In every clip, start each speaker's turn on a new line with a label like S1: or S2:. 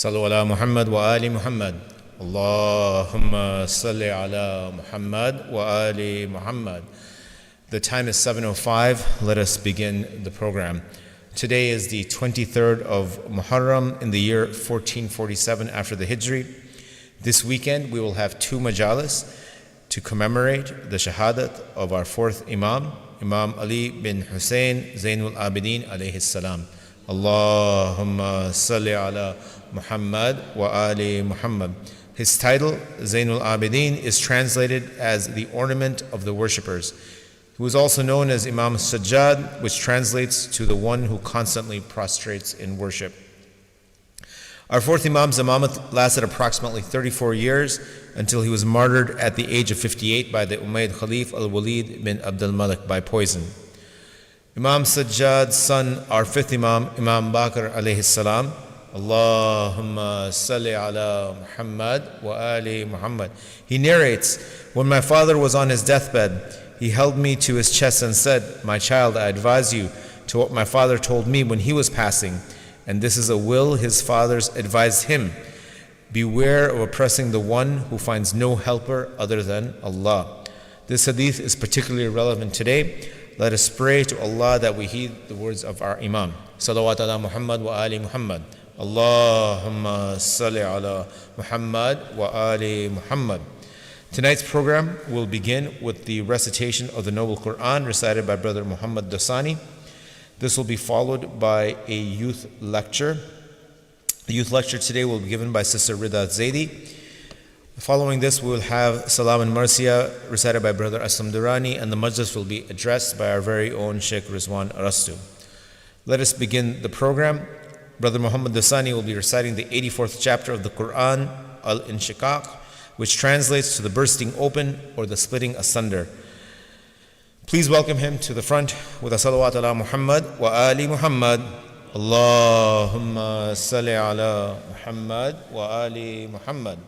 S1: صلوا على محمد وآل محمد اللهم صل على محمد وآل محمد. The time is 7:05. Let us begin the program. Today is the 23rd of Muharram in the year 1447 after the Hijri. This weekend we will have two majalis to commemorate the shahadat of our fourth Imam, Imam Ali bin Hussein Zainul Abidin alayhi salam. Allahumma salli ala Muhammad wa ali Muhammad. His title, Zainul Abidin, is translated as the ornament of the worshippers. He was also known as Imam Sajjad, which translates to the one who constantly prostrates in worship. Our fourth Imam's imamat lasted approximately 34 years until he was martyred at the age of 58 by the Umayyad Khalif al-Walid bin Abdul Malik by poison. Imam Sajjad's son, our fifth Imam, Imam Bakr alayhi salam, Allahumma salli ala Muhammad wa ali Muhammad. He narrates, when my father was on his deathbed, he held me to his chest and said, "My child, I advise you to what my father told me when he was passing, and this is a will his fathers advised him. Beware of oppressing the one who finds no helper other than Allah." This hadith is particularly relevant today. Let us pray to Allah that we heed the words of our Imam. Salawat ala Muhammad wa ali Muhammad. Allahumma salli ala Muhammad wa ali Muhammad. Tonight's program will begin with the recitation of the Noble Quran recited by Brother Muhammad Dasani. This will be followed by a youth lecture. The youth lecture today will be given by Sister Rida Zaidi. Following this, we will have Salaam and marthiya recited by Brother Aslam Durrani, and the Majlis will be addressed by our very own Shaykh Rizwan Arastu. Let us begin the program. Brother Muhammad Dasani will be reciting the 84th chapter of the Quran, Al-Inshiqaq, which translates to the bursting open or the splitting asunder. Please welcome him to the front with a salawat ala Muhammad wa ali Muhammad. Allahumma salli ala Muhammad wa ali Muhammad.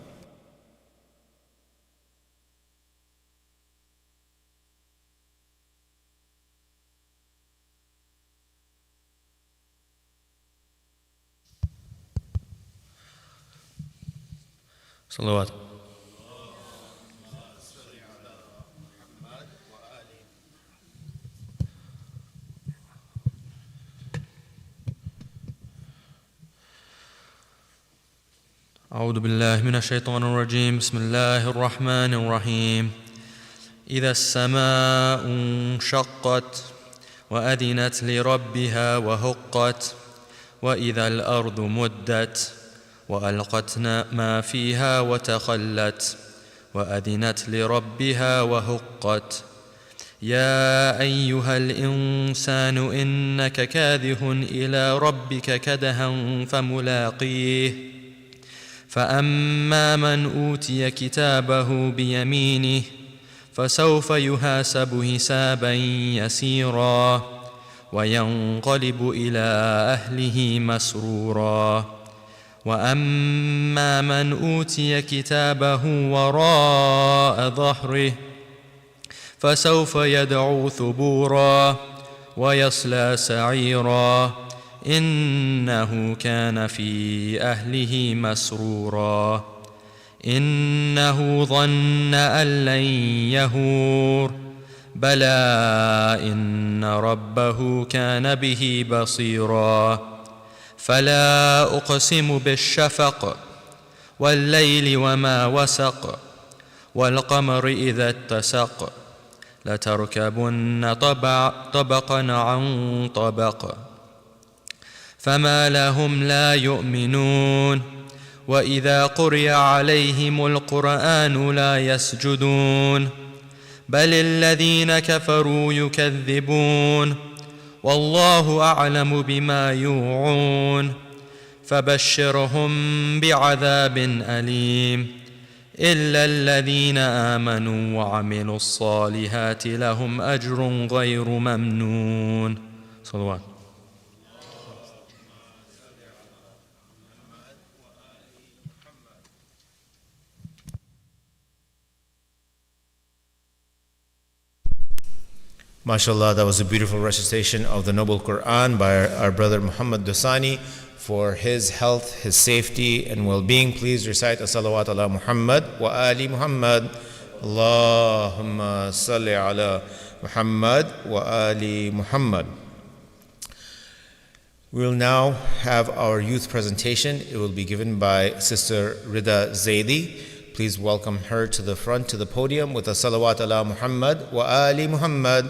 S1: Salawat.
S2: أعوذ بالله من الشيطان الرجيم. بسم الله الرحمن الرحيم. إذا السماء انشقت وأذنت لربها وهقت وإذا الأرض مدت وألقت ما فيها وتخلت وأذنت لربها وهقت. يا أيها الإنسان إنك كادح إلى ربك كدحا فملاقيه فأما من أوتي كتابه بيمينه فسوف يحاسب حسابا يسيرا وينقلب إلى أهله مسرورا وأما من أوتي كتابه وراء ظهره فسوف يدعو ثبورا ويصلى سعيرا إنه كان في أهله مسرورا إنه ظن أن لن يهور بلى إن ربه كان به بصيرا فلا أقسم بالشفق والليل وما وسق والقمر إذا اتسق لتركبن طبقا عن طبق فما لهم لا يؤمنون وإذا قرئ عليهم القرآن لا يسجدون بل الذين كفروا يكذبون والله أعلم بما يوعون فبشرهم بعذاب أليم إلا الذين آمنوا وعملوا الصالحات لهم أجر غير ممنون. صلوات.
S1: MashaAllah, that was a beautiful recitation of the Noble Quran by our brother Muhammad Dasani. for his health, his safety, and well-being. Please recite as-salawat ala Muhammad wa ali Muhammad. Allahumma salli ala Muhammad wa ali Muhammad. We will now have our youth presentation. It will be given by Sister Rida Zaidi. Please welcome her to the front, to the podium, with as-salawat ala Muhammad wa ali Muhammad.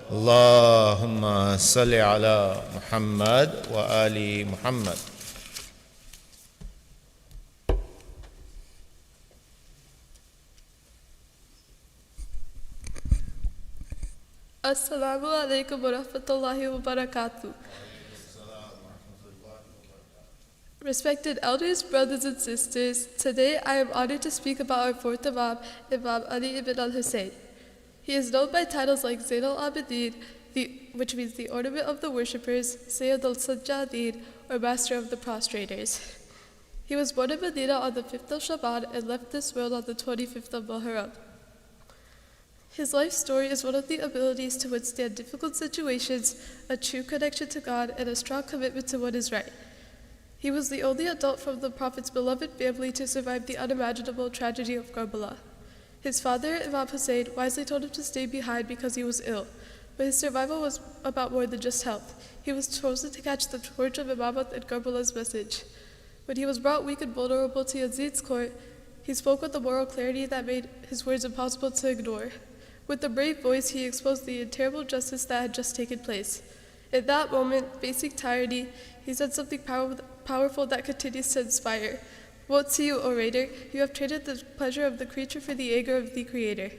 S1: Allahumma salli ala Muhammad wa ali Muhammad.
S3: Assalamu alaikum wa rahmatullahi wa barakatuh. Respected elders, brothers and sisters, today I am honored to speak about our fourth Imam, Imam Ali ibn al-Hussein. He is known by titles like Zain al-Abidin, which means the ornament of the worshippers, Sayyid al-Sajjadin, or master of the prostrators. He was born in Medina on the 5th of Shaban and left this world on the 25th of Muharram. His life story is one of the abilities to withstand difficult situations, a true connection to God, and a strong commitment to what is right. He was the only adult from the Prophet's beloved family to survive the unimaginable tragedy of Karbala. His father, Imam Hussein, wisely told him to stay behind because he was ill, but his survival was about more than just health. He was chosen to catch the torch of Imamat and Karbala's message. When he was brought weak and vulnerable to Yazid's court, he spoke with a moral clarity that made his words impossible to ignore. With a brave voice, he exposed the terrible justice that had just taken place. In that moment, facing tyranny, he said something powerful that continues to inspire. Woe to you, orator, you have traded the pleasure of the creature for the anger of the Creator.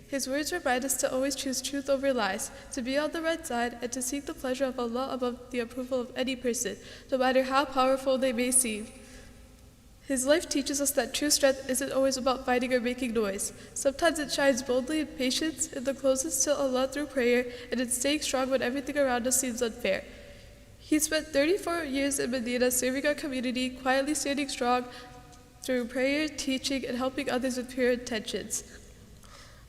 S3: His words remind us to always choose truth over lies, to be on the right side, and to seek the pleasure of Allah above the approval of any person, no matter how powerful they may seem. His life teaches us that true strength isn't always about fighting or making noise. Sometimes it shines boldly in patience, in the closeness to Allah through prayer, and in staying strong when everything around us seems unfair. He spent 34 years in Medina serving our community, quietly standing strong through prayer, teaching, and helping others with pure intentions.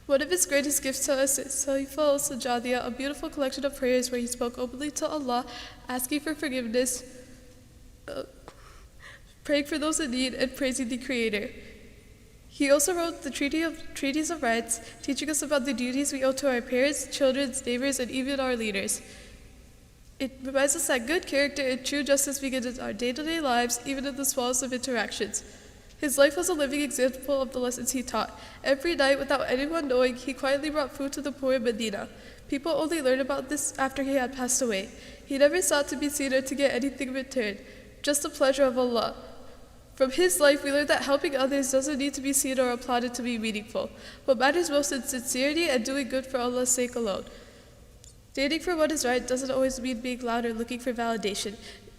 S3: One of his greatest gifts to us is Sahifa al-Sajjadiyah, a beautiful collection of prayers where he spoke openly to Allah, asking for forgiveness, praying for those in need, and praising the Creator. He also wrote the Treaties of Rights, teaching us about the duties we owe to our parents, children, neighbors, and even our leaders. It reminds us that good character and true justice begin in our day-to-day lives, even in the smallest of interactions. His life was a living example of the lessons he taught. Every night, without anyone knowing, he quietly brought food to the poor in Medina. People only learned about this after he had passed away. He never sought to be seen or to get anything in return, just the pleasure of Allah. From his life, we learned that helping others doesn't need to be seen or applauded to be meaningful. What matters most is sincerity and doing good for Allah's sake alone. Standing for what is right doesn't always mean being loud or looking for validation.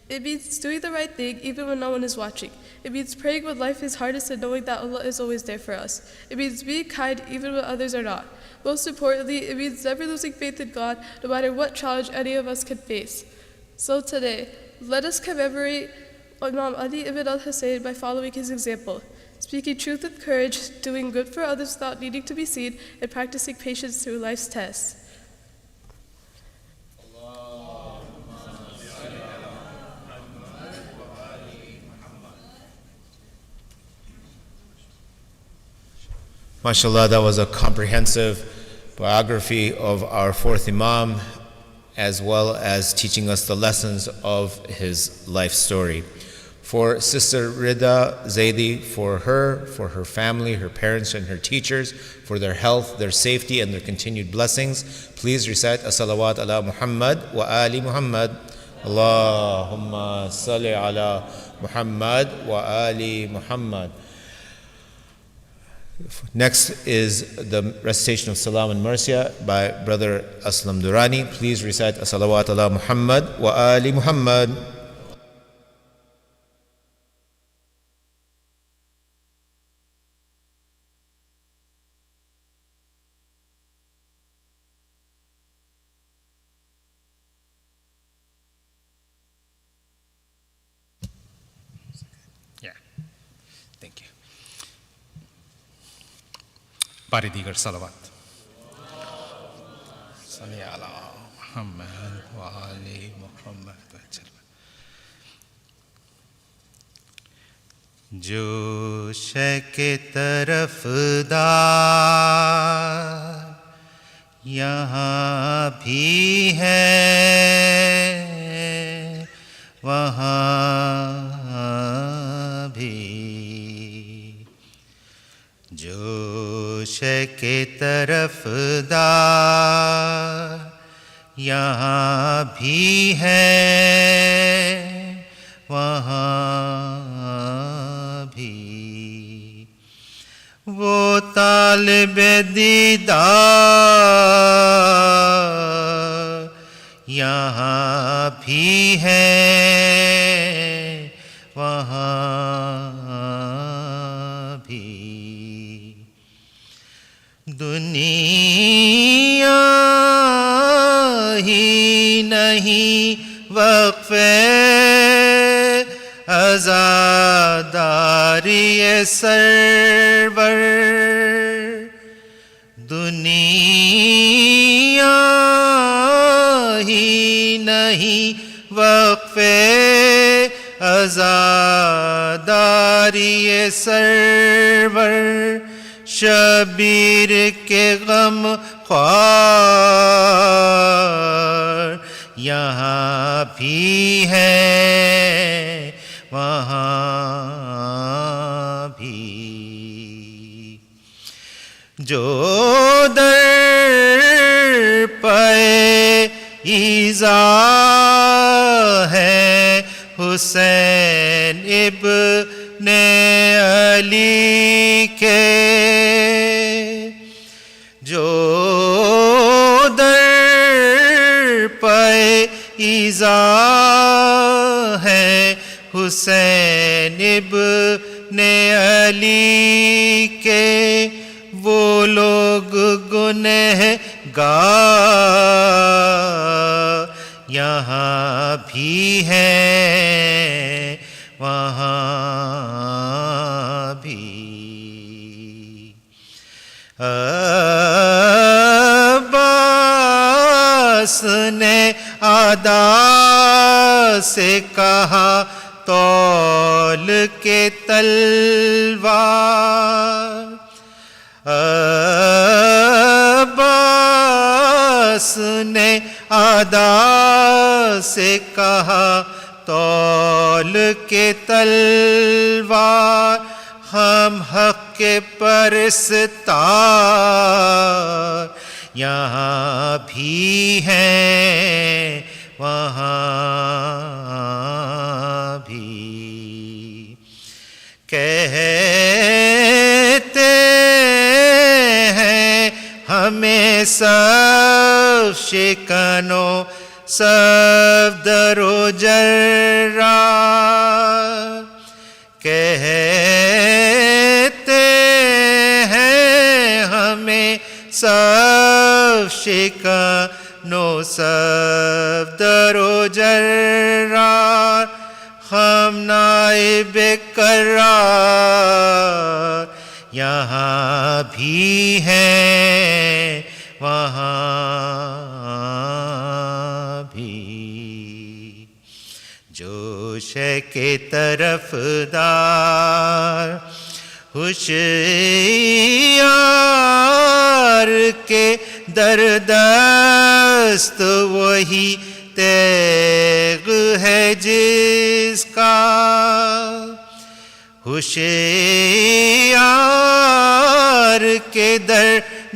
S3: It means doing the right thing even when no one is watching. It means praying when life is hardest and knowing that Allah is always there for us. It means being kind even when others are not. Most importantly, it means never losing faith in God, no matter what challenge any of us can face. So today, let us commemorate Imam Ali ibn al-Hussein by following his example, speaking truth with courage, doing good for others without needing to be seen, and practicing patience through life's tests.
S1: MashaAllah, that was a comprehensive biography of our fourth Imam, as well as teaching us the lessons of his life story. For Sister Rida Zaidi, for her family, her parents, and her teachers, for their health, their safety, and their continued blessings, please recite as-salawat ala Muhammad wa ali Muhammad. Allahumma salli ala Muhammad wa ali Muhammad. Next is the recitation of Salaam and marthiya by Brother Aslam Durrani. Please recite as-salawat ala Muhammad wa ali Muhammad.
S4: Bari digar salawat. Salli ala Muhammad wa ali Muhammad.
S5: جو شیخ طرفدار یہاں بھی ہے وہاں بھی، جو شیخ طرفدار یہاں بھی ہے وہاں بھی، وہ طالب دیدار یہاں بھی ہے وہاں بھی، دنیا ہی نہیں وقفے عزاداری سرور، دنیا ہی نہیں وقفے عزاداری سرور، شبیر کے غم خوار یہاں بھی ہے وہاں بھی، جو در پہ ایذا ہے حسین ابن علی کے، جو در پہ ایذا ہے حسین ابن علی کے، وہ لوگ گنہگار یہاں بھی ہے وہاں بھی، عباس نے آدا سے کہا تول کے تلوار، عباس نے آدا سے کہا تول کے تلوار، ہم حق کے پرستار یہاں بھی ہیں وہاں بھی، کہتے ہیں ہمیں سب شکنوں سب در و جرار، کہتے ہیں ہمیں سب شکنوں سب در و جرار، ہم نائب قرار یہاں بھی ہیں وہاں بھی، جو شیخ طرفدار ہوشیار کے در دست وہی تیغ ہے جس کا، ہوشیار کے در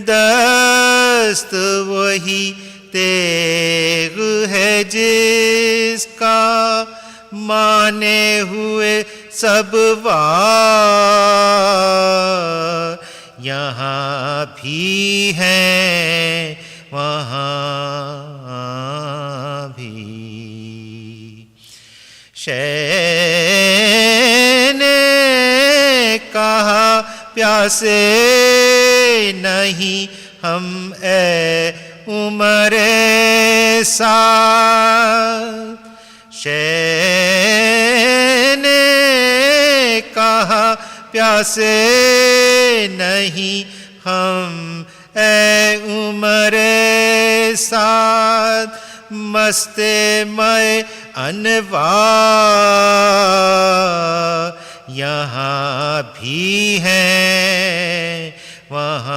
S5: دست وہی تیغ ہے جس کا، مانے ہوئے سب وار یہاں بھی ہیں وہاں بھی، شیخ نے کہا پیاسے نہیں ہم اے عمر سعد، شیخ نے کہا پیاسے نہیں ہم اے عمر سعد، مست میں انوار یہاں بھی ہے وہاں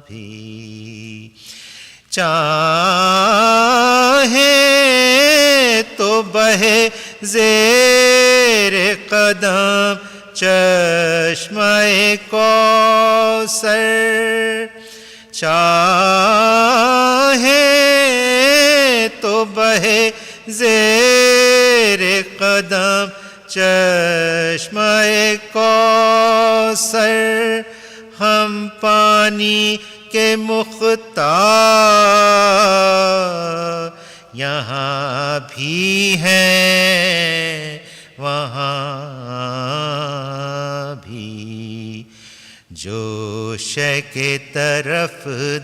S5: بھی، چاہے تو بہے زیر قدم چشمہ کوثر، چاہے تو بہے زیر قدم چشمہ کوثر، ہم پانی کے مختار یہاں بھی ہیں وہاں بھی، جوشے کے طرف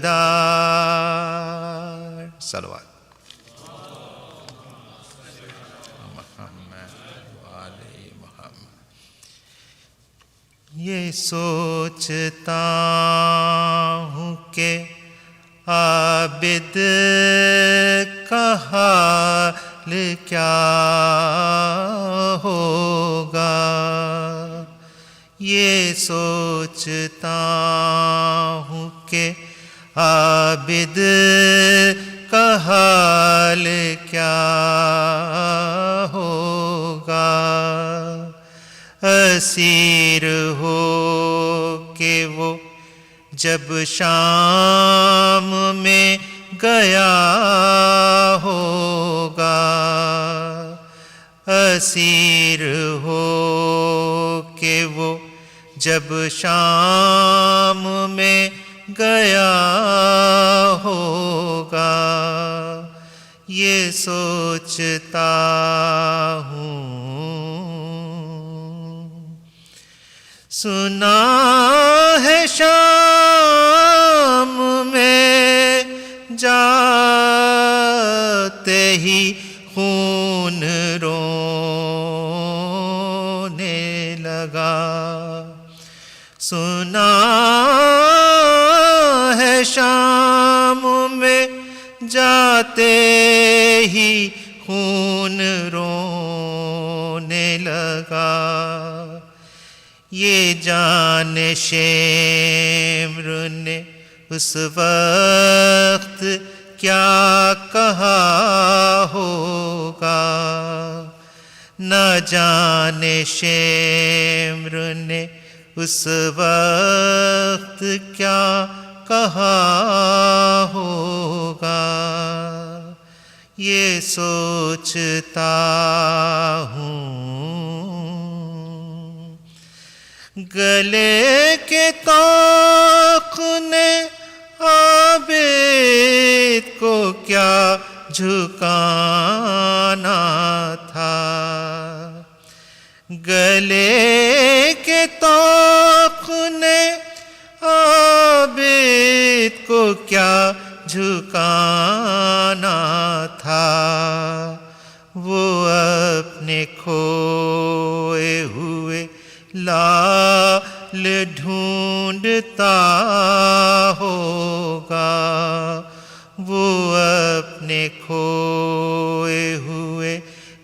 S5: دار صلوات یہ سوچتا ہوں کہ عابد کا حال کیا ہوگا، یہ سوچتا ہوں کہ عابد کا حال کیا ہوگا، اسیر ہو کہ وہ جب شام میں گیا ہوگا، اسیر ہو کہ وہ جب شام میں گیا ہوگا، یہ سوچتا ہوں۔ سنا ہے شام میں جاتے ہی خون رونے لگا، سنا ہے شام میں جاتے ہی خون رونے لگا، یہ جان شمر نے اس وقت کیا کہا ہوگا، نہ جانے شمر نے اس وقت کیا کہا ہوگا، یہ سوچتا ہوں۔ گلے کے طوق نے عابد کو کیا جھکانا تھا، گلے کے طوق نے عابد کو کیا جھکانا تھا، وہ اپنے کھوئے ہوئے لال ڈھونڈتا ہوگا، وہ اپنے کھوئے ہوئے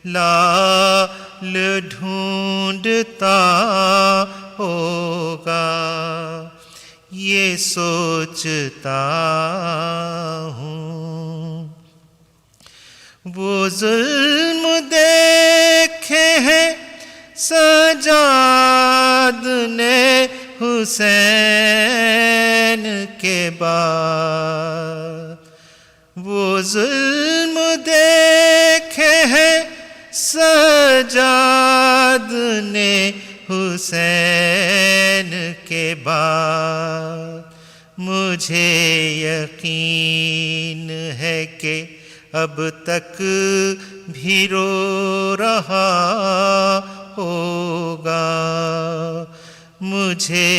S5: لال ڈھونڈتا ہوگا، یہ سوچتا ہوں۔ وہ ظلم دیکھے ہیں سجاد نے حسین کے بعد، وہ ظلم دیکھے ہیں سجاد نے حسین کے بعد، مجھے یقین ہے کہ اب تک بھی رو رہا ہوگا، مجھے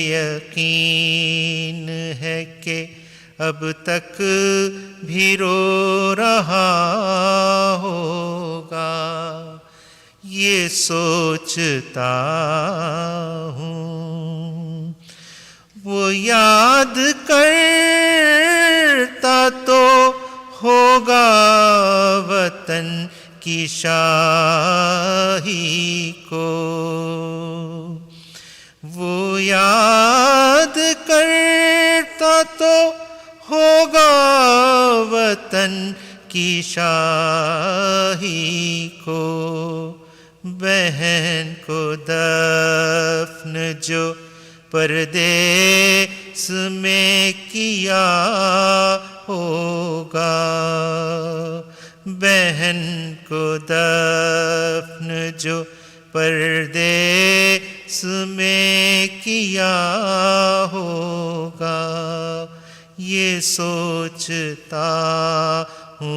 S5: یقین ہے کہ اب تک بھی رو رہا ہوگا، یہ سوچتا ہوں۔ وہ یاد کرتا تو ہوگا وطن वतन की शाही को वो याद करता तो होगा वतन की शाही को बहन को दफन जो परदेस में किया होगा बहन को दफन जो परदेस में किया होगा ये सोचता हूँ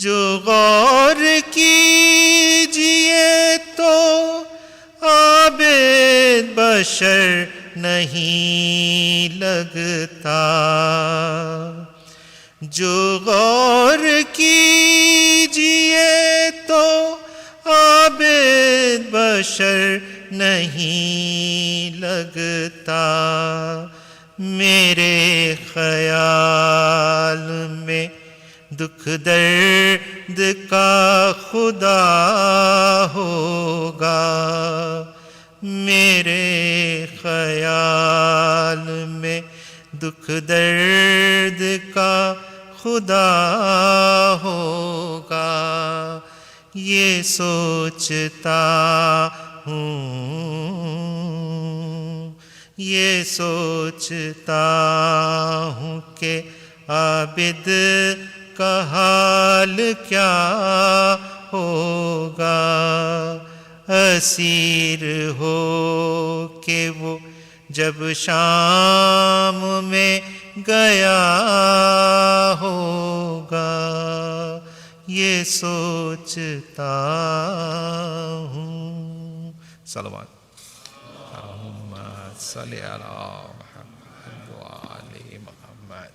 S5: जो गौर कीजिए तो आबिद बशर नहीं लगता जो गौर कीजिए तो आबिद बशर नहीं लगता मेरे ख्याल में दुख दर्द का खुदा होगा मेरे ख्याल में दुख दर्द का खुदा होगा ये सोचता हूँ ये सोचता हूँ कि आबिद का हाल क्या होगा असीर हो के वो जब शाम में गया होगा ये सोचता हूँ सलावत अल्लाहुम्मा सल्ली अला मुहम्मद व आलि Muhammad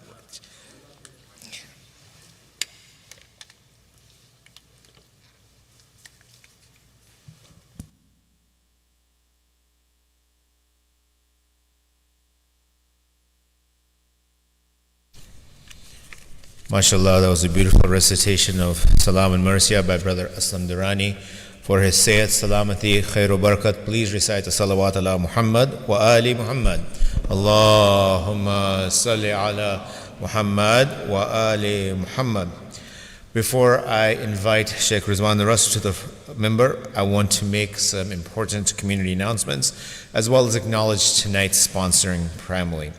S1: MashaAllah, that was a beautiful recitation of Salaam and marthiya by Brother Aslam Durrani. For his sayyid, salamati, khairu barakat, please recite the salawat ala Muhammad wa ali Muhammad. Allahumma salli ala Muhammad wa ali Muhammad. Before I invite Shaykh Rizwan Arastu to the member, I want to make some important community announcements, as well as acknowledge tonight's sponsoring primarily.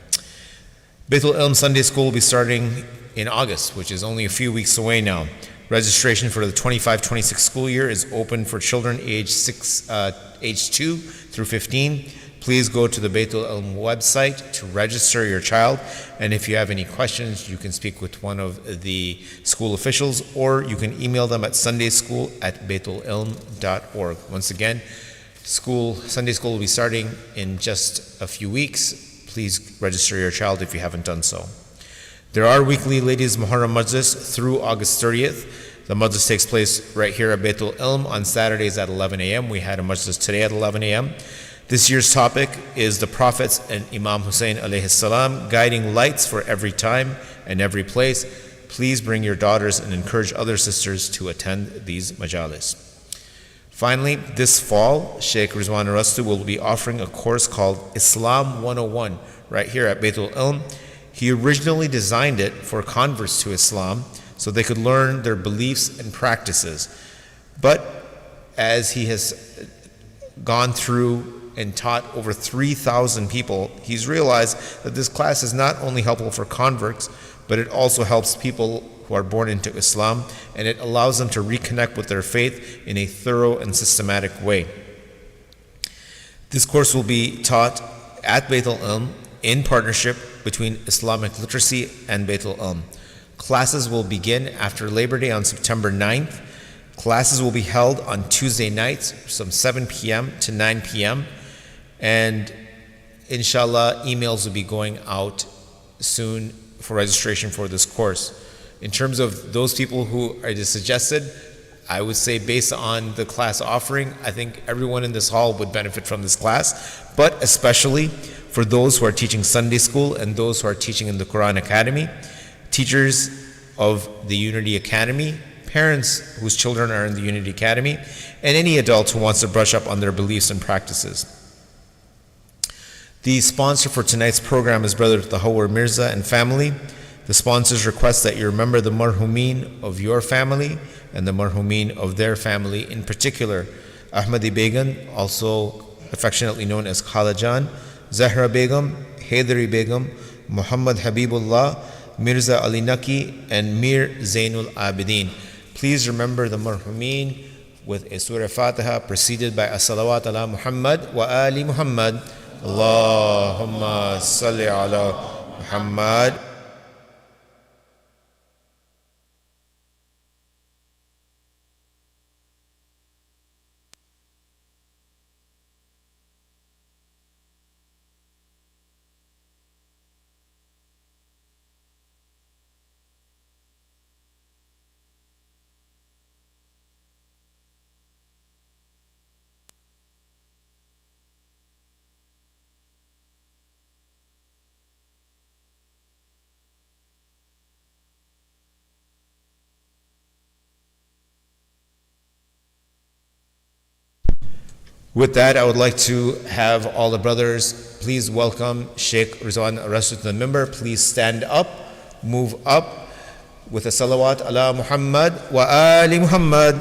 S1: Baitul Ilm Sunday School will be starting in August, which is only a few weeks away now. Registration for the 25-26 school year is open for children age 2 through 15. Please go to the Baitul Ilm website to register your child, and if you have any questions, you can speak with one of the school officials, or you can email them at sundayschool@baitulilm.org. Once again, Sunday school will be starting in just a few weeks. Please register your child if you haven't done so. There are weekly ladies Muharram Majlis through August 30th. The Majlis takes place right here at Baitul Ilm on Saturdays at 11 a.m. We had a Majlis today at 11 a.m. This year's topic is the Prophets and Imam Hussein alayhi salam, guiding lights for every time and every place. Please bring your daughters and encourage other sisters to attend these majalis. Finally, this fall, Shaykh Rizwan Arastu will be offering a course called Islam 101 right here at Baitul Ilm. He originally designed it for converts to Islam so they could learn their beliefs and practices. But as he has gone through and taught over 3,000 people, he's realized that this class is not only helpful for converts, but it also helps people who are born into Islam, and it allows them to reconnect with their faith in a thorough and systematic way. This course will be taught at Baitul Ilm in partnership between Islamic Literacy and Baitul Ilm. Classes will begin after Labor Day on September 9th. Classes will be held on Tuesday nights from 7 p.m. to 9 p.m. And inshallah, emails will be going out soon for registration for this course. In terms of those people who are just suggested, I would say based on the class offering, I think everyone in this hall would benefit from this class, but especially for those who are teaching Sunday school and those who are teaching in the Quran Academy. Teachers of the Unity Academy, parents whose children are in the Unity Academy, and any adult who wants to brush up on their beliefs and practices. The sponsor for tonight's program is Brother Tahawwur Mirza and family. The sponsors request that you remember the marhumeen of your family and the marhumeen of their family, in particular Ahmadi Begum, also affectionately known as Khala Jan, Zahra Begum, Haydari Begum, Muhammad Habibullah, Mirza Ali Naki, and Mir Zainul Abidin. Please remember the marhumeen with a Surah Fatiha preceded by as-salawat ala Muhammad wa ali Muhammad. Allahumma salli ala Muhammad. With that, I would like to have all the brothers please welcome Shaykh Rizwan Arastu to the member. Please stand up, move up with a salawat ala Muhammad wa ali Muhammad.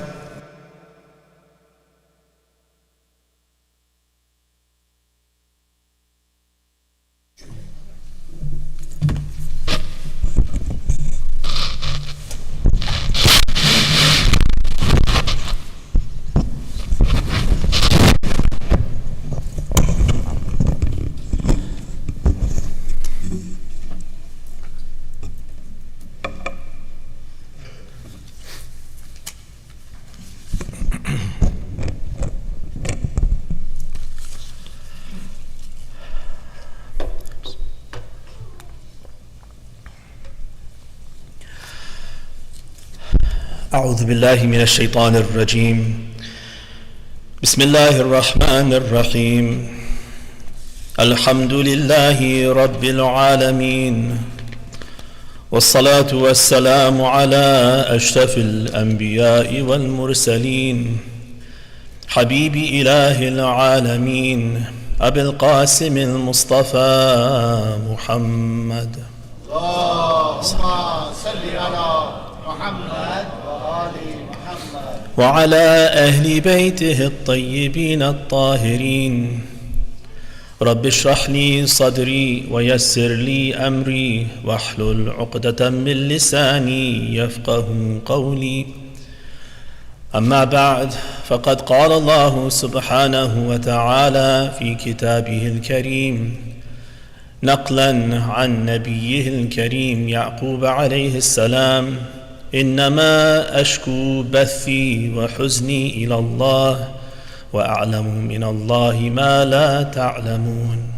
S6: أعوذ بالله من الشيطان الرجيم بسم الله الرحمن الرحيم الحمد لله رب العالمين والصلاة والسلام على أشرف الأنبياء والمرسلين حبيب إله العالمين أبي القاسم المصطفى محمد اللهم صل على محمد وعلى أهل بيته الطيبين الطاهرين رب اشرح لي صدري ويسر لي أمري واحلل عقدة من لساني يفقه قولي أما بعد فقد قال الله سبحانه وتعالى في كتابه الكريم نقلا عن نبيه الكريم يعقوب عليه السلام إنما أشكو بثي وحزني إلى الله وأعلم من الله ما لا تعلمون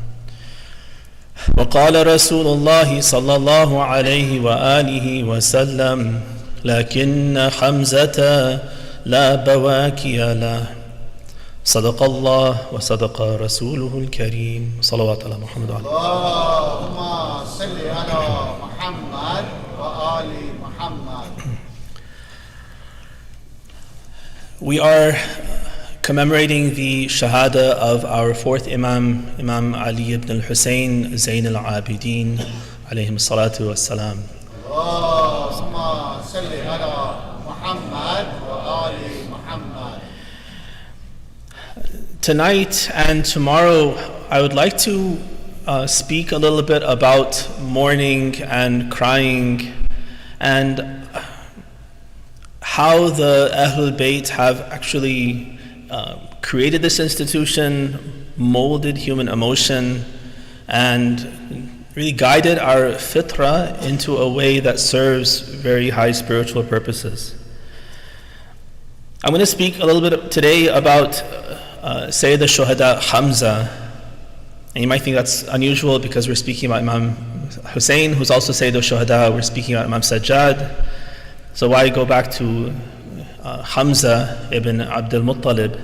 S6: وقال رسول الله صلى الله عليه وآله وسلم لكن حمزة لا بواكي له صدق الله وصدق رسوله الكريم صلوات على محمد وعلى
S7: اللهم صل على محمد وآل محمد.
S6: We are commemorating the Shahada of our fourth Imam, Imam Ali ibn al-Hussein Zain al-Abidin alayhim salatu wassalam.
S7: اللهم صل على محمد وآل محمد.
S6: Tonight and tomorrow I would like to speak a little bit about mourning and crying and how the Ahlul Bayt have actually created this institution, molded human emotion, and really guided our fitra into a way that serves very high spiritual purposes. I'm going to speak a little bit today about Sayyid al-Shuhada Hamza. And you might think that's unusual because we're speaking about Imam Hussein, who's also Sayyid al-Shuhada. We're speaking about Imam Sajjad. So why go back to Hamza ibn Abdul Muttalib?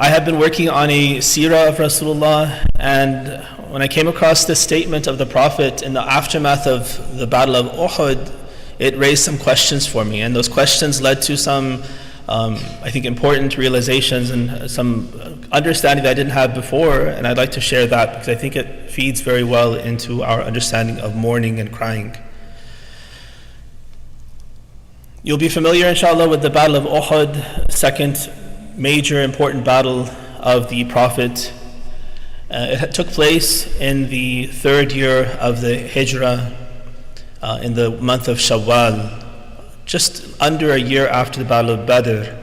S6: I have been working on a seerah of Rasulullah, and when I came across this statement of the Prophet in the aftermath of the Battle of Uhud, it raised some questions for me, and those questions led to some, I think, important realizations and some understanding that I didn't have before, and I'd like to share that because I think it feeds very well into our understanding of mourning and crying. You'll be familiar, inshallah, with the Battle of Uhud, second major important battle of the Prophet. It took place in the third year of the Hijrah, in the month of Shawwal, just under a year after the Battle of Badr.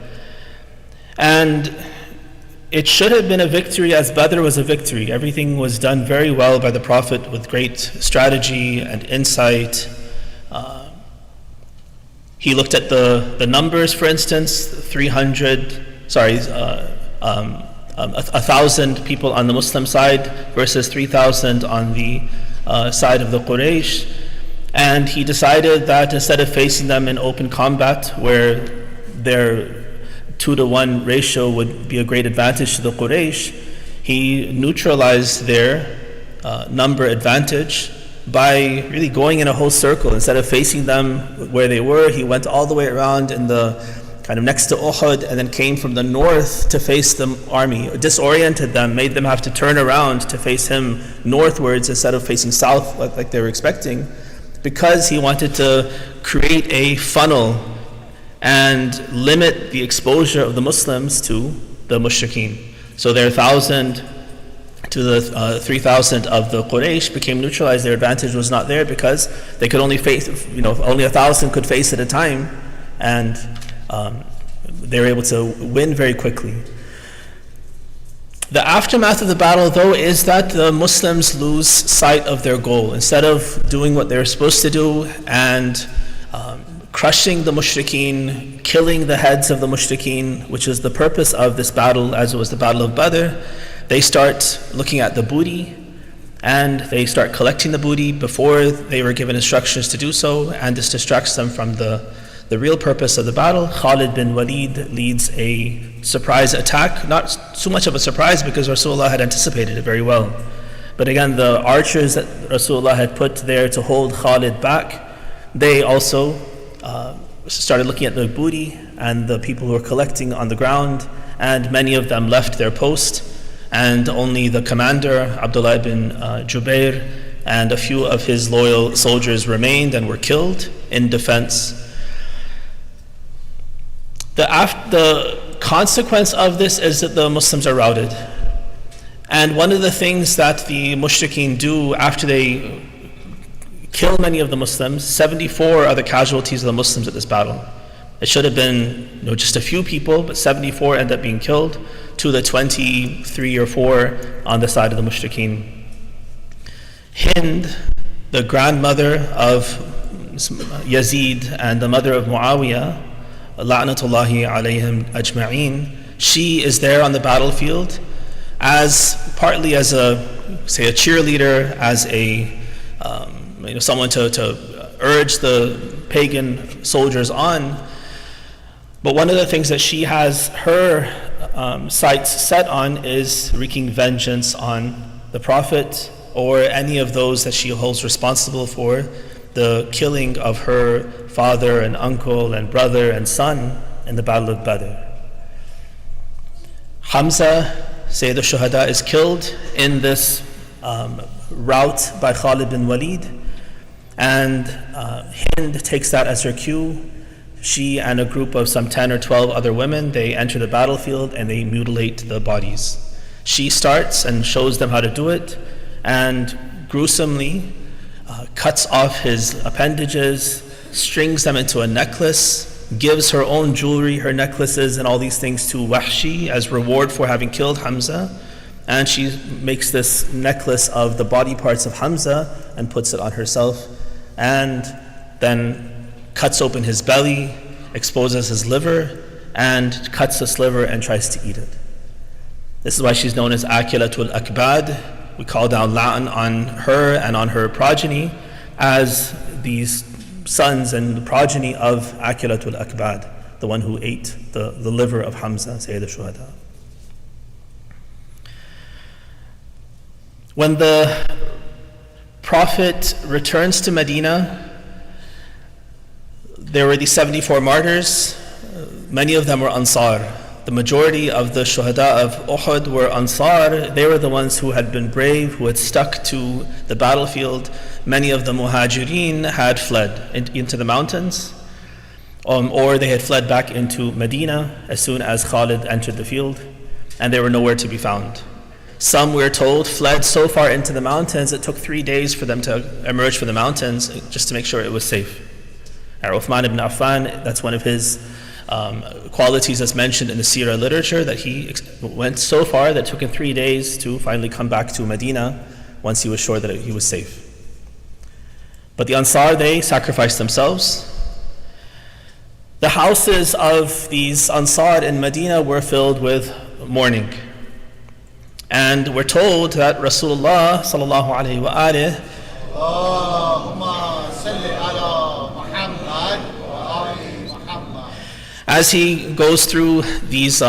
S6: And it should have been a victory, as Badr was a victory. Everything was done very well by the Prophet with great strategy and insight. He looked at the numbers, for instance, 1,000 people on the Muslim side versus 3,000 on the side of the Quraysh. And he decided that instead of facing them in open combat, where their 2-to-1 ratio would be a great advantage to the Quraysh, he neutralized their number advantage by really going in a whole circle. Instead of facing them where they were, he went all the way around in the kind of next to Uhud, and then came from the north to face the army, disoriented them, made them have to turn around to face him northwards instead of facing south like they were expecting, because he wanted to create a funnel and limit the exposure of the Muslims to the mushrikeen. So their 1,000 to the 3,000 of the Quraysh became neutralized. Their advantage was not there because they could only face, only 1,000 could face at a time, and they were able to win very quickly. The aftermath of the battle, though, is that the Muslims lose sight of their goal. Instead of doing what they're supposed to do and crushing the mushrikeen, killing the heads of the mushrikeen, which is the purpose of this battle, as it was the Battle of Badr, they start looking at the booty, and they start collecting the booty before they were given instructions to do so, and this distracts them from the real purpose of the battle. Khalid bin Walid leads a surprise attack, not so much of a surprise because Rasulullah had anticipated it very well. But again, the archers that Rasulullah had put there to hold Khalid back, they also started looking at the booty and the people who were collecting on the ground, and many of them left their post, and only the commander, Abdullah ibn Jubair, and a few of his loyal soldiers remained and were killed in defense. The consequence of this is that the Muslims are routed. And one of the things that the mushrikeen do after they kill many of the Muslims, 74 are the casualties of the Muslims at this battle. It should have been just a few people, but 74 end up being killed, to the 23 or 4 on the side of the mushrikeen. Hind, the grandmother of Yazid and the mother of Muawiyah, la'natullahi alayhim ajma'een, she is there on the battlefield partly as a cheerleader, as someone to urge the pagan soldiers on. But one of the things that she has her sights set on is wreaking vengeance on the Prophet or any of those that she holds responsible for the killing of her father and uncle and brother and son in the Battle of Badr. Hamza, Sayyid al-Shuhada, is killed in this rout by Khalid bin Walid, and Hind takes that as her cue. She and a group of some 10 or 12 other women, they enter the battlefield and they mutilate the bodies. She starts and shows them how to do it, and gruesomely cuts off his appendages, strings them into a necklace, gives her own jewelry, her necklaces and all these things to Wahshi as reward for having killed Hamza. And she makes this necklace of the body parts of Hamza and puts it on herself, and then cuts open his belly, exposes his liver, and cuts this liver and tries to eat it. This is why she's known as Akilatul Akbad. We call down La'an on her and on her progeny as these sons and the progeny of Akilatul Akbad, the one who ate the liver of Hamza, Sayyid al-Shuhada. When the Prophet returns to Medina, there were these 74 martyrs. Many of them were Ansar. The majority of the Shuhada of Uhud were Ansar. They were the ones who had been brave, who had stuck to the battlefield. Many of the Muhajirin had fled into the mountains, or they had fled back into Medina as soon as Khalid entered the field, and they were nowhere to be found. Some, we're told, fled so far into the mountains it took 3 days for them to emerge from the mountains just to make sure it was safe. Uthman ibn Affan, that's one of his qualities that's mentioned in the Seerah literature, that he went so far that it took him 3 days to finally come back to Medina once he was sure that he was safe. But the Ansar, they sacrificed themselves. The houses of these Ansar in Medina were filled with mourning. And we're told that Rasulullah sallallahu alayhi wa alihi,
S7: Allahumma salli ala Muhammad wa ali Muhammad.
S6: As he goes through these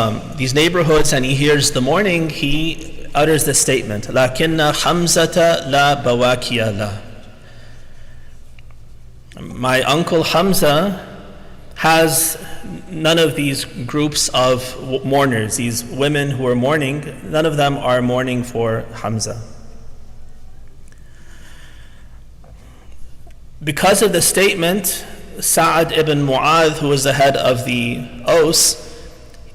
S6: neighborhoods and he hears the mourning, he utters this statement, "Lakinna Hamzata la bawakiya la." My uncle Hamza has none of these groups of mourners, these women who are mourning, none of them are mourning for Hamza. Because of the statement, Sa'ad ibn Mu'adh, who was the head of the Aus,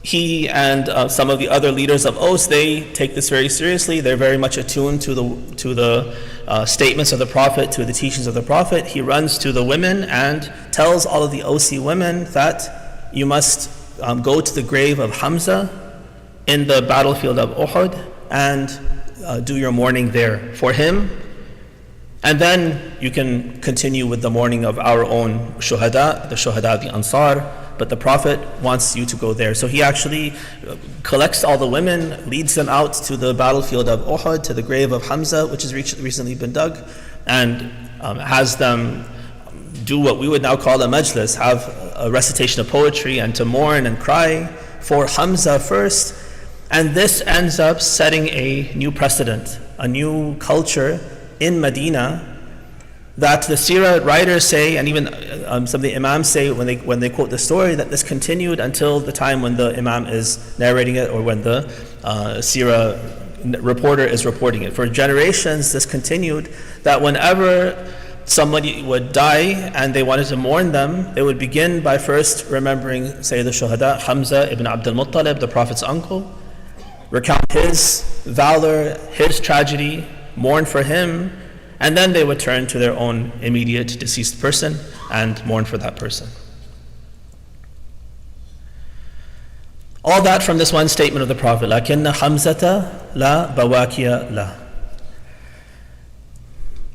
S6: he and some of the other leaders of Aus, they take this very seriously. They're very much attuned to the statements of the Prophet, to the teachings of the Prophet. He runs to the women and tells all of the Ausi women that you must go to the grave of Hamza in the battlefield of Uhud and do your mourning there for him. And then you can continue with the mourning of our own Shuhada, the Shuhada, the Ansar. But the Prophet wants you to go there. So he actually collects all the women, leads them out to the battlefield of Uhud, to the grave of Hamza, which has recently been dug, and has them do what we would now call a Majlis, have a recitation of poetry and to mourn and cry for Hamza first. And this ends up setting a new precedent, a new culture in Medina, that the Seerah writers say, and even some of the Imams say when they quote the story, that this continued until the time when the Imam is narrating it or when the Seerah reporter is reporting it. For generations this continued, that whenever somebody would die and they wanted to mourn them, they would begin by first remembering, say, the Shuhada, Hamza ibn Abdul Muttalib, the Prophet's uncle, recount his valor, his tragedy, mourn for him, and then they would turn to their own immediate deceased person and mourn for that person. All that from this one statement of the Prophet, "Lakinna Hamzata la bawakiya la."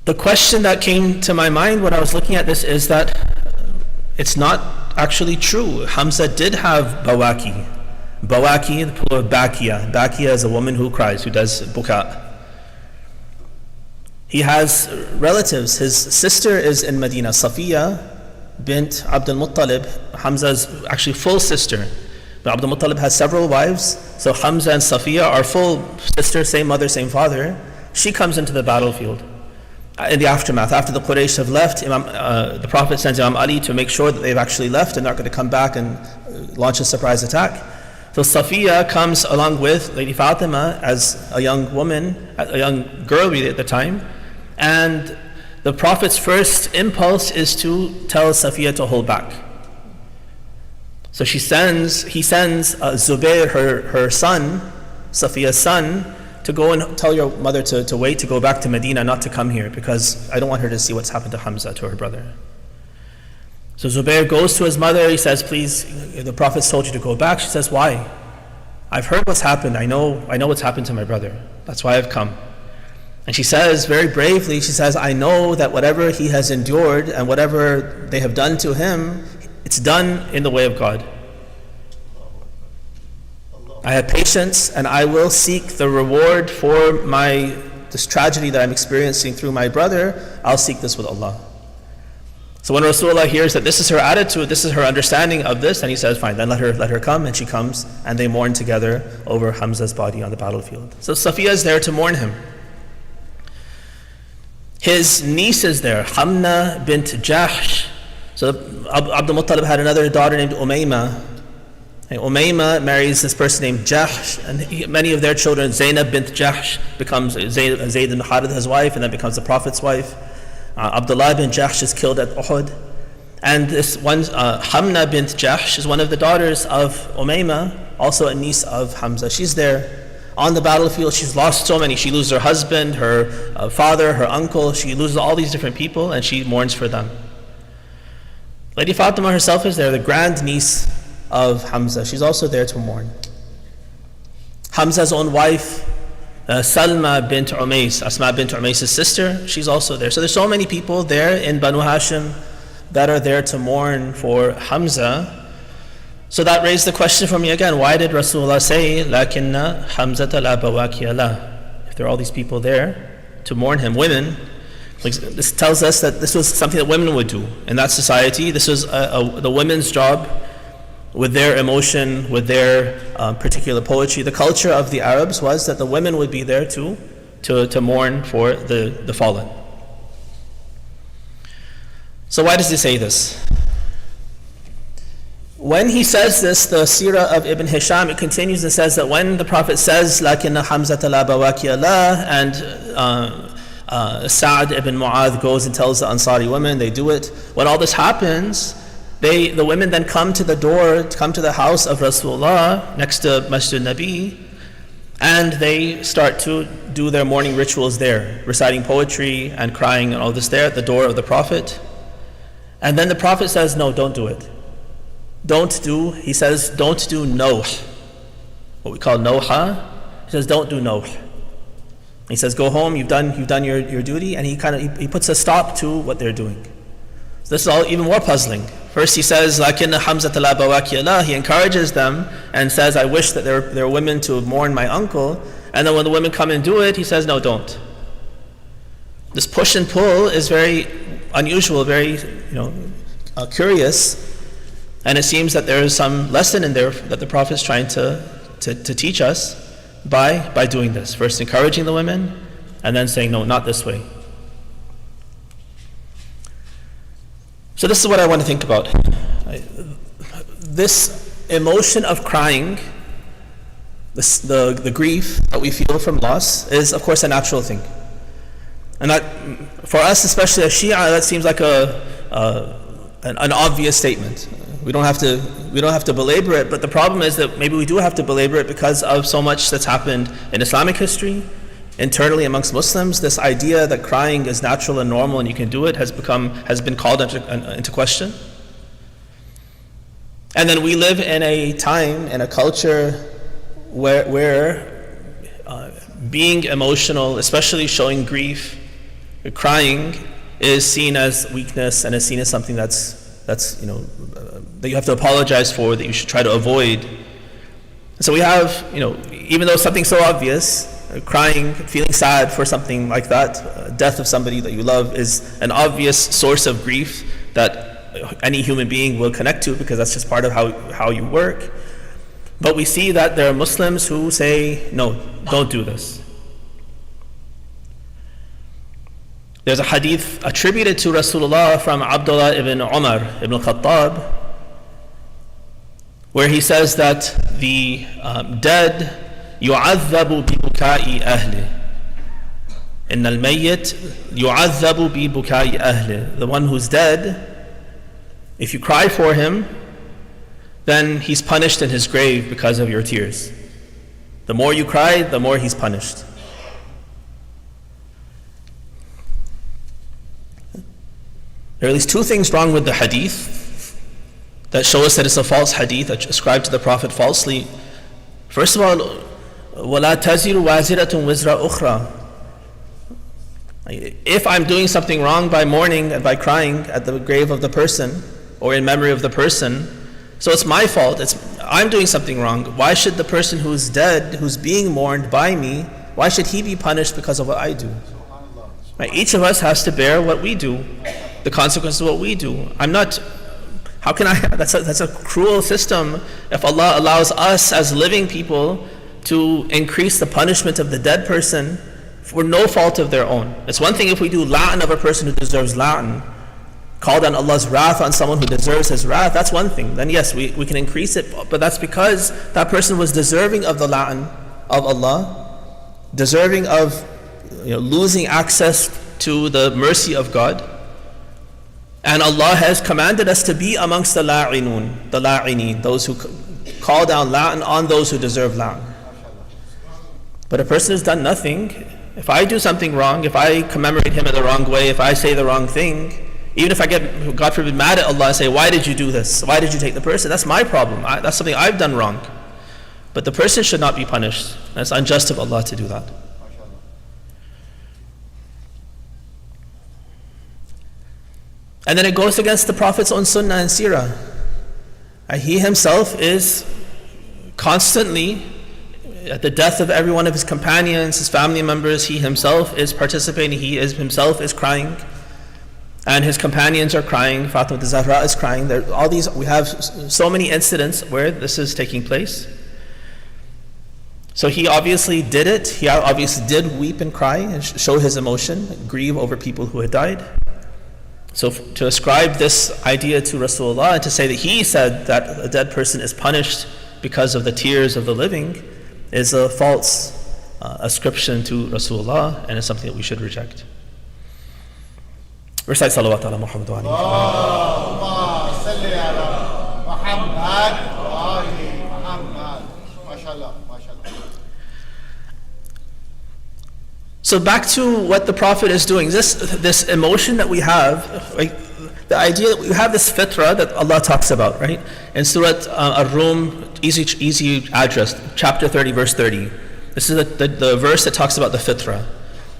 S6: The question that came to my mind when I was looking at this is that it's not actually true. Hamza did have bawaki. Bawaki, the plural of bakiya. Bakiya is a woman who cries, who does buka. He has relatives. His sister is in Medina, Safiya bint Abdul Muttalib, Hamza's actually full sister. But Abdul Muttalib has several wives, so Hamza and Safiya are full sister, same mother, same father. She comes into the battlefield. In the aftermath, after the Quraysh have left, the Prophet sends Imam Ali to make sure that they've actually left and not going to come back and launch a surprise attack. So Safiya comes along with Lady Fatima as a young woman, a young girl really at the time. And the Prophet's first impulse is to tell Safiya to hold back. So he sends Zubair, her son, Safiya's son, to go and tell your mother to wait, to go back to Medina, not to come here, because I don't want her to see what's happened to Hamza, to her brother. So Zubair goes to his mother, he says, "Please, the Prophet's told you to go back." She says, "Why? I've heard what's happened. I know what's happened to my brother. That's why I've come." And she says very bravely, she says, "I know that whatever he has endured and whatever they have done to him, it's done in the way of God. I have patience and I will seek the reward for this tragedy that I'm experiencing through my brother. I'll seek this with Allah." So when Rasulullah hears that this is her attitude, this is her understanding of this, and he says, "Fine, then let her come," and she comes, and they mourn together over Hamza's body on the battlefield. So Safiya is there to mourn him. His niece is there, Hamna bint Jahsh. So Abdul Muttalib had another daughter named Umayma. And Umayma marries this person named Jahsh, and many of their children, Zainab bint Jahsh becomes Zayd ibn Haritha's wife, and then becomes the Prophet's wife. Abdullah bin Jahsh is killed at Uhud. And this one, Hamna bint Jahsh, is one of the daughters of Umayma, also a niece of Hamza. She's there on the battlefield. She's lost so many. She loses her husband, her father, her uncle. She loses all these different people, and she mourns for them. Lady Fatima herself is there, the grand niece of Hamza. She's also there to mourn. Hamza's own wife, Salma bint Umays, Asma bint Umays' sister, she's also there. So there's so many people there in Banu Hashim that are there to mourn for Hamza. So that raised the question for me again, why did Rasulullah say, لَكِنَّ حَمْزَةَ لَا بَوَاكِيَ لَهُ? If there are all these people there to mourn him, women, this tells us that this was something that women would do in that society. This was the women's job, with their emotion, with their particular poetry. The culture of the Arabs was that the women would be there to mourn for the fallen. So why does he say this? When he says this, the seerah of Ibn Hisham, it continues and says that when the Prophet says, لَكِنَّ حَمْزَةَ لَا بَوَاكِيَ لَهُ, and Sa'd ibn Mu'adh goes and tells the Ansari women, they do it. When all this happens, the women then come to the door, come to the house of Rasulullah next to Masjid Nabi, and they start to do their morning rituals there, reciting poetry and crying and all this there at the door of the Prophet. And then the Prophet says, no, don't do it. He says, don't do nawh, what we call nawha. He says, don't do nawh. He says, go home, you've done your duty, and he puts a stop to what they're doing. So this is all even more puzzling. First he says, لَكِنَّ حَمْزَةَ لَا بَوَاكِيَ لَهُ. He encourages them and says, I wish that there were women to mourn my uncle. And then when the women come and do it, he says, no, don't. This push and pull is very unusual, very curious. And it seems that there is some lesson in there that the Prophet is trying to teach us by doing this. First encouraging the women, and then saying, no, not this way. So this is what I want to think about. This emotion of crying, the grief that we feel from loss, is of course a natural thing. And that, for us, especially as Shia, that seems like an obvious statement. We don't have to belabor it, but the problem is that maybe we do have to belabor it because of so much that's happened in Islamic history, internally amongst Muslims. This idea that crying is natural and normal and you can do it has been called into question. And then we live in a time, in a culture where being emotional, especially showing grief, crying, is seen as weakness and is seen as something that's that you have to apologize for, that you should try to avoid. So we have, even though something so obvious, crying, feeling sad for something like that, death of somebody that you love, is an obvious source of grief that any human being will connect to, because that's just part of how you work. But we see that there are Muslims who say, no, don't do this. There's a hadith attributed to Rasulullah from Abdullah ibn Umar ibn Khattab, where he says that the dead يُعَذَّبُ بِبُكَاءِ أَهْلِهِ إِنَّ الْمَيِّتِ يُعَذَّبُ بِبُكَاءِ أَهْلِهِ. The one who's dead, if you cry for him, then he's punished in his grave because of your tears. The more you cry, the more he's punished. There are at least two things wrong with the hadith that show us that it's a false hadith, ascribed to the Prophet falsely. First of all, وَلَا تَزِرُ وَازِرَةٌ وِزْرَ أُخْرَى. If I'm doing something wrong by mourning and by crying at the grave of the person or in memory of the person, so it's my fault, I'm doing something wrong. Why should the person who's dead, who's being mourned by me, why should he be punished because of what I do? Right? Each of us has to bear what we do, the consequences of what we do. That's a cruel system. If Allah allows us as living people to increase the punishment of the dead person for no fault of their own. It's one thing if we do la'an of a person who deserves la'an, call down Allah's wrath on someone who deserves His wrath, that's one thing. Then yes, we can increase it, but that's because that person was deserving of the la'an of Allah, deserving of losing access to the mercy of God. And Allah has commanded us to be amongst the la'inun, the la'ineen, those who call down la'an on those who deserve la'an. But a person has done nothing. If I do something wrong, if I commemorate him in the wrong way, if I say the wrong thing, even if I get, God forbid, mad at Allah and say, why did you do this? Why did you take the person? That's my problem. That's something I've done wrong. But the person should not be punished. It's unjust of Allah to do that. And then it goes against the Prophet's own sunnah and seerah. He himself is constantly, at the death of every one of his companions, his family members, he himself is participating, himself is crying. And his companions are crying, Fatima al-Zahra is crying. We have so many incidents where this is taking place. So he obviously did it. He obviously did weep and cry and show his emotion, grieve over people who had died. So to ascribe this idea to Rasulullah and to say that he said that a dead person is punished because of the tears of the living is a false ascription to Rasulullah, and is something that we should reject. Recite salawat ala Muhammad wa alihi.
S7: Allahumma salli ala Muhammad wa ali Muhammad. MashaAllah, MashaAllah.
S6: So back to what the Prophet is doing. This emotion that we have, right? The idea that we have this fitra that Allah talks about, right? In Surah Ar-Rum, easy address, chapter 30, verse 30. This is the verse that talks about the fitra.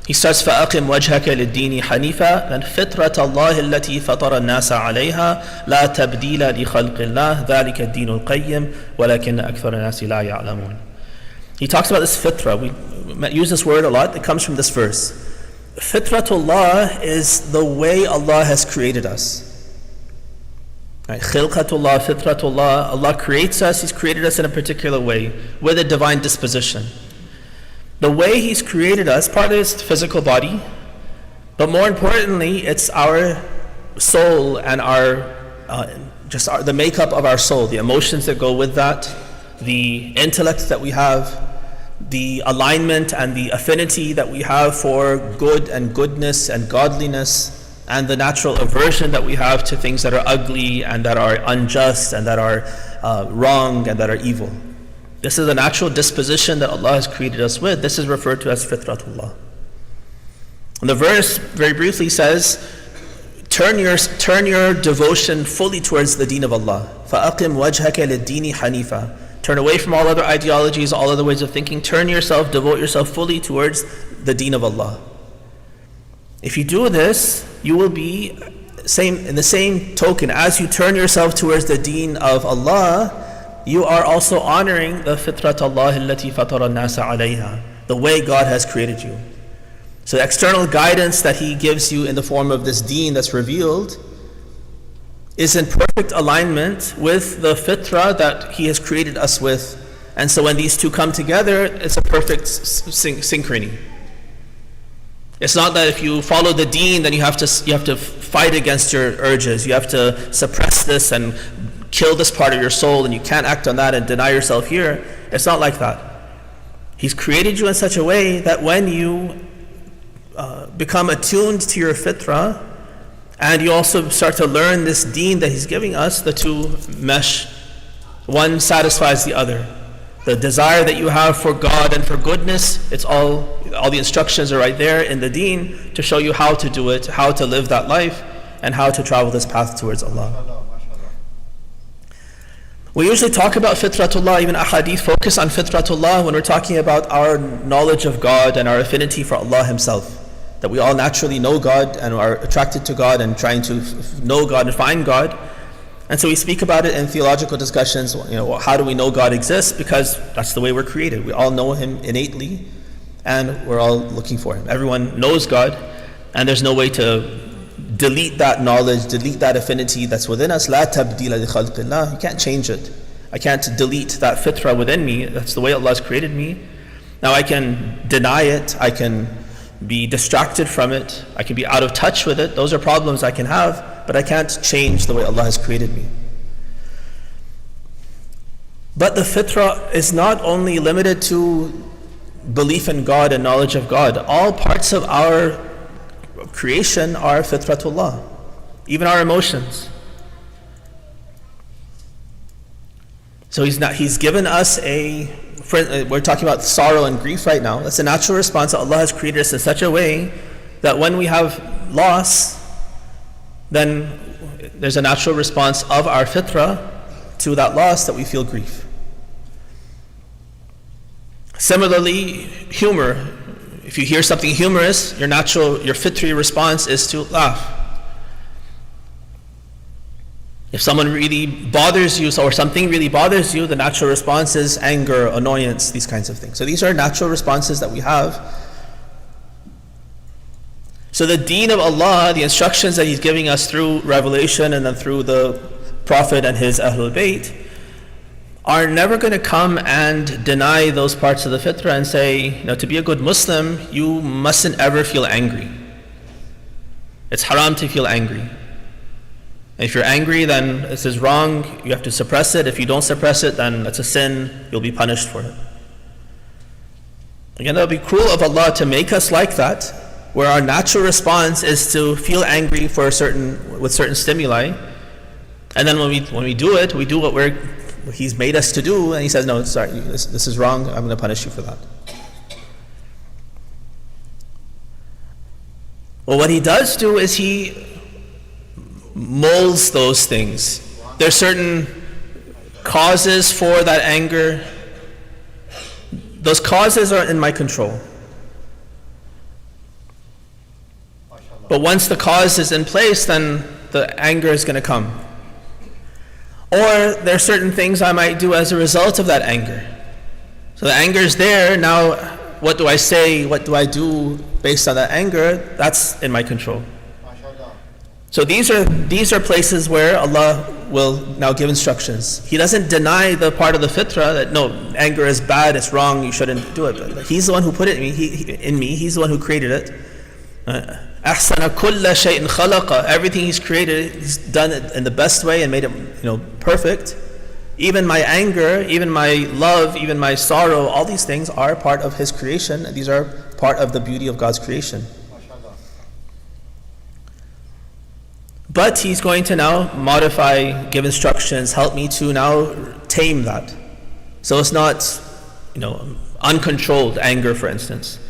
S6: He starts, فَأَقِمْ وَجْهَكَ لِلدِّينِ حَنِيفًا أَنْ فِطْرَةَ اللَّهِ الَّتِي فَطَرَ النَّاسَ عَلَيْهَا لَا تَبْدِيلَ لِخَلْقِ اللَّهِ ذَلِكَ الدِّينُ الْقَيِّمُ وَلَكِنَّ أَكْثَرَ النَّاسِ لَا يَعْلَمُونَ. He talks about this fitra. We use this word a lot. It comes from this verse. Fitratullah is the way Allah has created us. Right? Khilqatullah, fitratullah. Allah creates us. He's created us in a particular way with a divine disposition. The way He's created us, partly is the physical body, but more importantly, it's our soul and the makeup of our soul, the emotions that go with that, the intellect that we have, the alignment and the affinity that we have for good and goodness and godliness, and the natural aversion that we have to things that are ugly and that are unjust and that are wrong and that are evil. This is a natural disposition that Allah has created us with. This is referred to as fitratullah. And the verse very briefly says, turn your devotion fully towards the deen of Allah. فَأَقِمْ وَجْهَكَ لِلدِّينِ حَنِيفًا. Turn away from all other ideologies, all other ways of thinking. Devote yourself fully towards the deen of Allah. If you do this, you will be in the same token, as you turn yourself towards the deen of Allah, you are also honoring the fitrat Allah allati fatara an-nasa alayha, the way God has created you. So the external guidance that He gives you in the form of this deen that's revealed is in perfect alignment with the fitra that He has created us with. And so when these two come together, it's a perfect synchrony. It's not that if you follow the deen, then you have to fight against your urges. You have to suppress this and kill this part of your soul, and you can't act on that and deny yourself here. It's not like that. He's created you in such a way that when you become attuned to your fitra, and you also start to learn this deen that He's giving us, the two mesh. One satisfies the other. The desire that you have for God and for goodness, it's all the instructions are right there in the deen to show you how to do it, how to live that life, and how to travel this path towards Allah. We usually talk about fitratullah, even ahadith focus on fitratullah when we're talking about our knowledge of God and our affinity for Allah Himself. That we all naturally know God and are attracted to God and trying to know God and find God. And so we speak about it in theological discussions, how do we know God exists? Because that's the way we're created. We all know Him innately and we're all looking for Him. Everyone knows God, and there's no way to delete that knowledge, delete that affinity that's within us. La tabdila li khalqillah. You can't change it. I can't delete that fitra within me. That's the way Allah has created me. Now I can deny it, I can be distracted from it. I can be out of touch with it. Those are problems I can have, but I can't change the way Allah has created me. But the fitrah is not only limited to belief in God and knowledge of God. All parts of our creation are fitratullah, even our emotions. So he's given us we're talking about sorrow and grief right now. That's a natural response that Allah has created us in such a way that when we have loss, then there's a natural response of our fitrah to that loss that we feel grief. Similarly, humor. If you hear something humorous, your fitri response is to laugh. If someone really bothers you or something really bothers you, the natural response is anger, annoyance, these kinds of things. So these are natural responses that we have. So the deen of Allah, the instructions that He's giving us through revelation and then through the Prophet and his Ahlul Bayt, are never going to come and deny those parts of the fitrah and say, to be a good Muslim, you mustn't ever feel angry. It's haram to feel angry. If you're angry, then this is wrong, you have to suppress it. If you don't suppress it, then it's a sin, you'll be punished for it. Again, that would be cruel of Allah to make us like that, where our natural response is to feel angry with certain stimuli, and then when we do it, we do what He's made us to do, and He says, no, sorry, this is wrong, I'm going to punish you for that. Well, what He does do is He molds those things. There are certain causes for that anger. Those causes are in my control. But once the cause is in place, then the anger is going to come. Or there are certain things I might do as a result of that anger. So the anger is there, now what do I say, what do I do based on that anger? That's in my control. So these are places where Allah will now give instructions. He doesn't deny the part of the fitrah that no, anger is bad, it's wrong, you shouldn't do it. But He's the one who put it in me, He's the one who created it. Ahsana kulla shay'in khalaqa. Everything He's created, He's done it in the best way and made it perfect. Even my anger, even my love, even my sorrow, all these things are part of His creation, and these are part of the beauty of God's creation. But He's going to now modify, give instructions, help me to now tame that. So it's not, uncontrolled anger, for instance.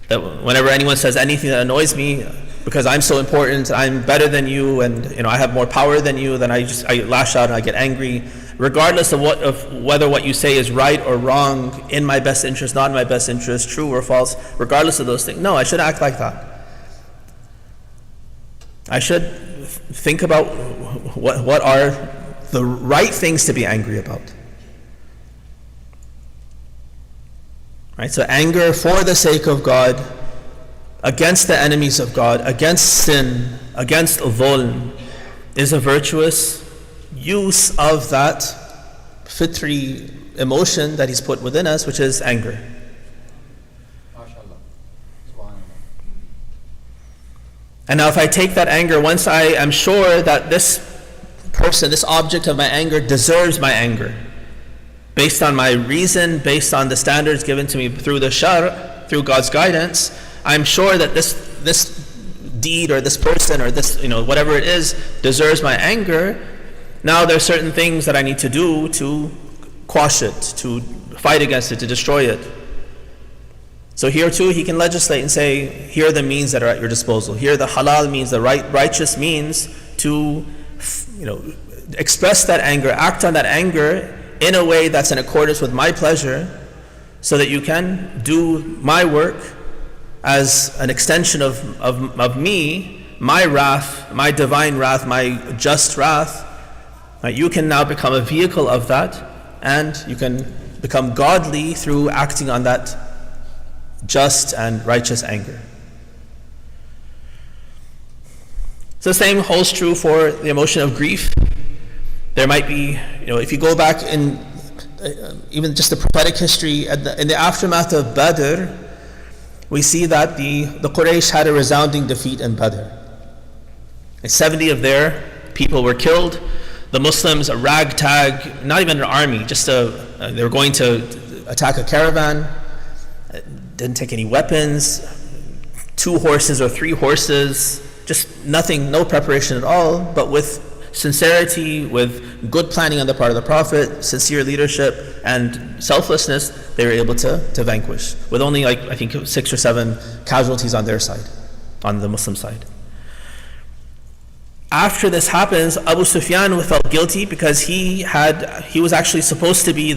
S6: That whenever anyone says anything that annoys me, because I'm so important, I'm better than you, and I have more power than you, then I lash out and I get angry, regardless of whether what you say is right or wrong, in my best interest, not in my best interest, true or false, regardless of those things. No, I shouldn't act like that. I should think about what are the right things to be angry about. Right? So anger for the sake of God, against the enemies of God, against sin, against dhulm, is a virtuous use of that fitri emotion that He's put within us, which is anger. And now if I take that anger, once I am sure that this person, this object of my anger deserves my anger, based on my reason, based on the standards given to me through the shar, through God's guidance, I'm sure that this deed or this person or this, whatever it is, deserves my anger. Now there are certain things that I need to do to quash it, to fight against it, to destroy it. So here too, He can legislate and say, here are the means that are at your disposal. Here are the halal means, the righteous means to, express that anger, act on that anger in a way that's in accordance with my pleasure, so that you can do my work as an extension of me, my wrath, my divine wrath, my just wrath. You can now become a vehicle of that, and you can become godly through acting on that just and righteous anger. So the same holds true for the emotion of grief. There might be, if you go back in even just the prophetic history, in the aftermath of Badr, we see that the Quraysh had a resounding defeat in Badr. And 70 of their people were killed. The Muslims, a ragtag, not even an army, just they were going to attack a caravan, didn't take any weapons, 2 horses or 3 horses, just nothing, no preparation at all, but with sincerity, with good planning on the part of the Prophet, sincere leadership, and selflessness, they were able to vanquish, with only I think 6 or 7 casualties on their side, on the Muslim side. After this happens, Abu Sufyan felt guilty because he was actually supposed to be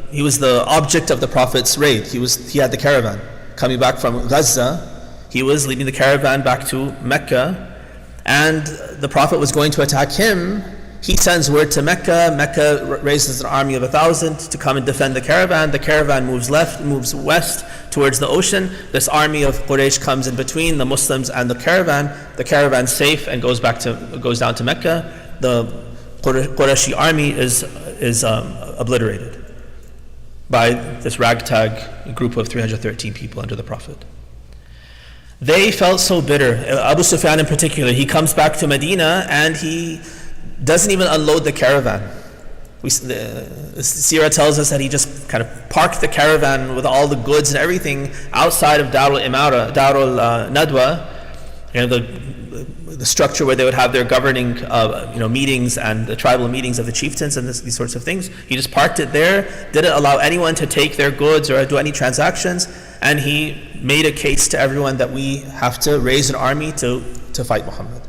S6: he was the object of the Prophet's raid. He had the caravan coming back from Gaza. He was leading the caravan back to Mecca, and the Prophet was going to attack him. He sends word to Mecca. Mecca raises an army of 1,000 to come and defend the caravan. The caravan moves west towards the ocean. This army of Quraysh comes in between the Muslims and the caravan. The caravan's safe and goes down to Mecca. The Qurayshi army is obliterated by this ragtag group of 313 people under the Prophet. They felt so bitter. Abu Sufyan in particular, he comes back to Medina and he doesn't even unload the caravan. The Sirah tells us that he just kind of parked the caravan with all the goods and everything outside of Darul Nadwa, the structure where they would have their governing meetings and the tribal meetings of the chieftains and these sorts of things. He just parked it there, didn't allow anyone to take their goods or do any transactions, and he made a case to everyone that we have to raise an army to fight Muhammad.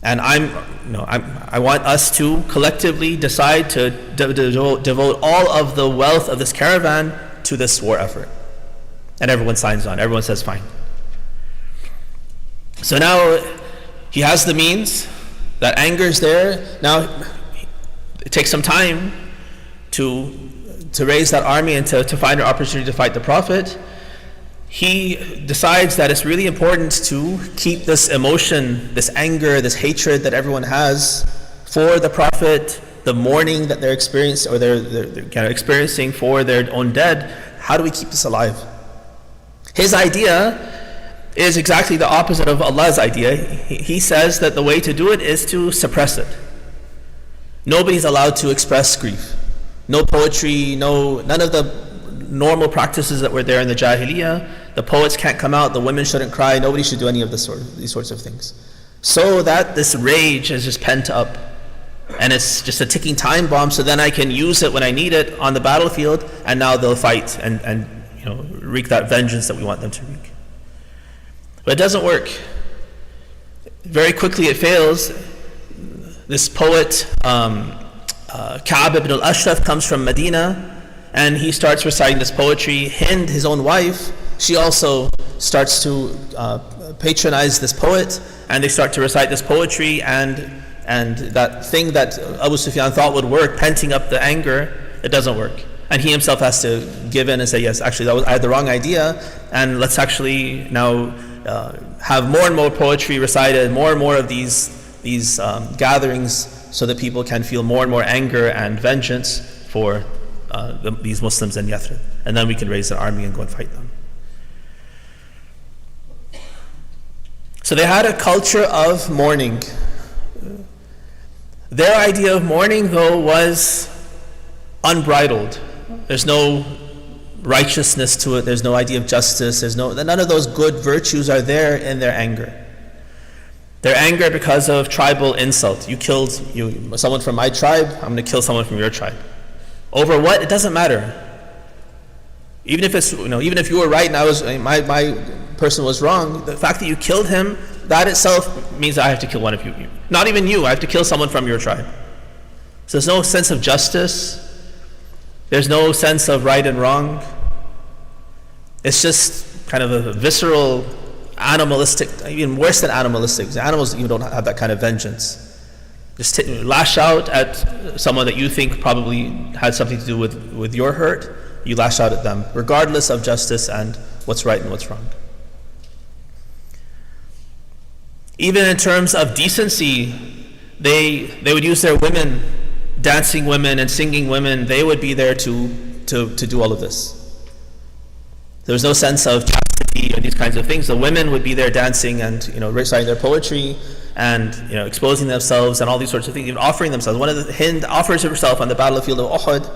S6: And I want us to collectively decide to devote all of the wealth of this caravan to this war effort. And everyone signs on. Everyone says fine. So now he has the means. That anger is there. Now it takes some time to raise that army and to find an opportunity to fight the Prophet. He decides that it's really important to keep this emotion, this anger, this hatred that everyone has for the Prophet, the mourning that they're experiencing, or they're kind of experiencing for their own dead. How do we keep this alive? His idea is exactly the opposite of Allah's idea. He says that the way to do it is to suppress it. Nobody's allowed to express grief. No poetry, none of the normal practices that were there in the Jahiliyyah. The poets can't come out, the women shouldn't cry, nobody should do any of these sorts of things. So that this rage is just pent up, and it's just a ticking time bomb, so then I can use it when I need it on the battlefield, and now they'll fight and wreak that vengeance that we want them to wreak. But it doesn't work. Very quickly it fails. This poet, Ka'b ibn al-Ashraf, comes from Medina, and he starts reciting this poetry. Hind, his own wife, she also starts to patronize this poet, and they start to recite this poetry, and that thing that Abu Sufyan thought would work, penting up the anger, it doesn't work. And he himself has to give in and say, yes, actually I had the wrong idea, and let's actually now have more and more poetry recited, more and more of these gatherings, so that people can feel more and more anger and vengeance for these Muslims in Yathrib. And then we can raise an army and go and fight them. So they had a culture of mourning. Their idea of mourning, though, was unbridled. There's no righteousness to it. There's no idea of justice. None of those good virtues are there in their anger. Their anger because of tribal insult. You killed someone from my tribe, I'm going to kill someone from your tribe. Over what? It doesn't matter. Even if you were right and my person was wrong, the fact that you killed him, that itself means that I have to kill one of you. Not even you, I have to kill someone from your tribe. So there's no sense of justice. There's no sense of right and wrong. It's just kind of a visceral, animalistic, even worse than animalistic. Animals even don't have that kind of vengeance. Just lash out at someone that you think probably had something to do with your hurt. You lash out at them, regardless of justice and what's right and what's wrong. Even in terms of decency, they would use their women, dancing women and singing women. They would be there to do all of this. There was no sense of chastity or these kinds of things. The women would be there dancing and reciting their poetry and exposing themselves and all these sorts of things, even offering themselves. One of the Hind offers herself on the battlefield of Uhud.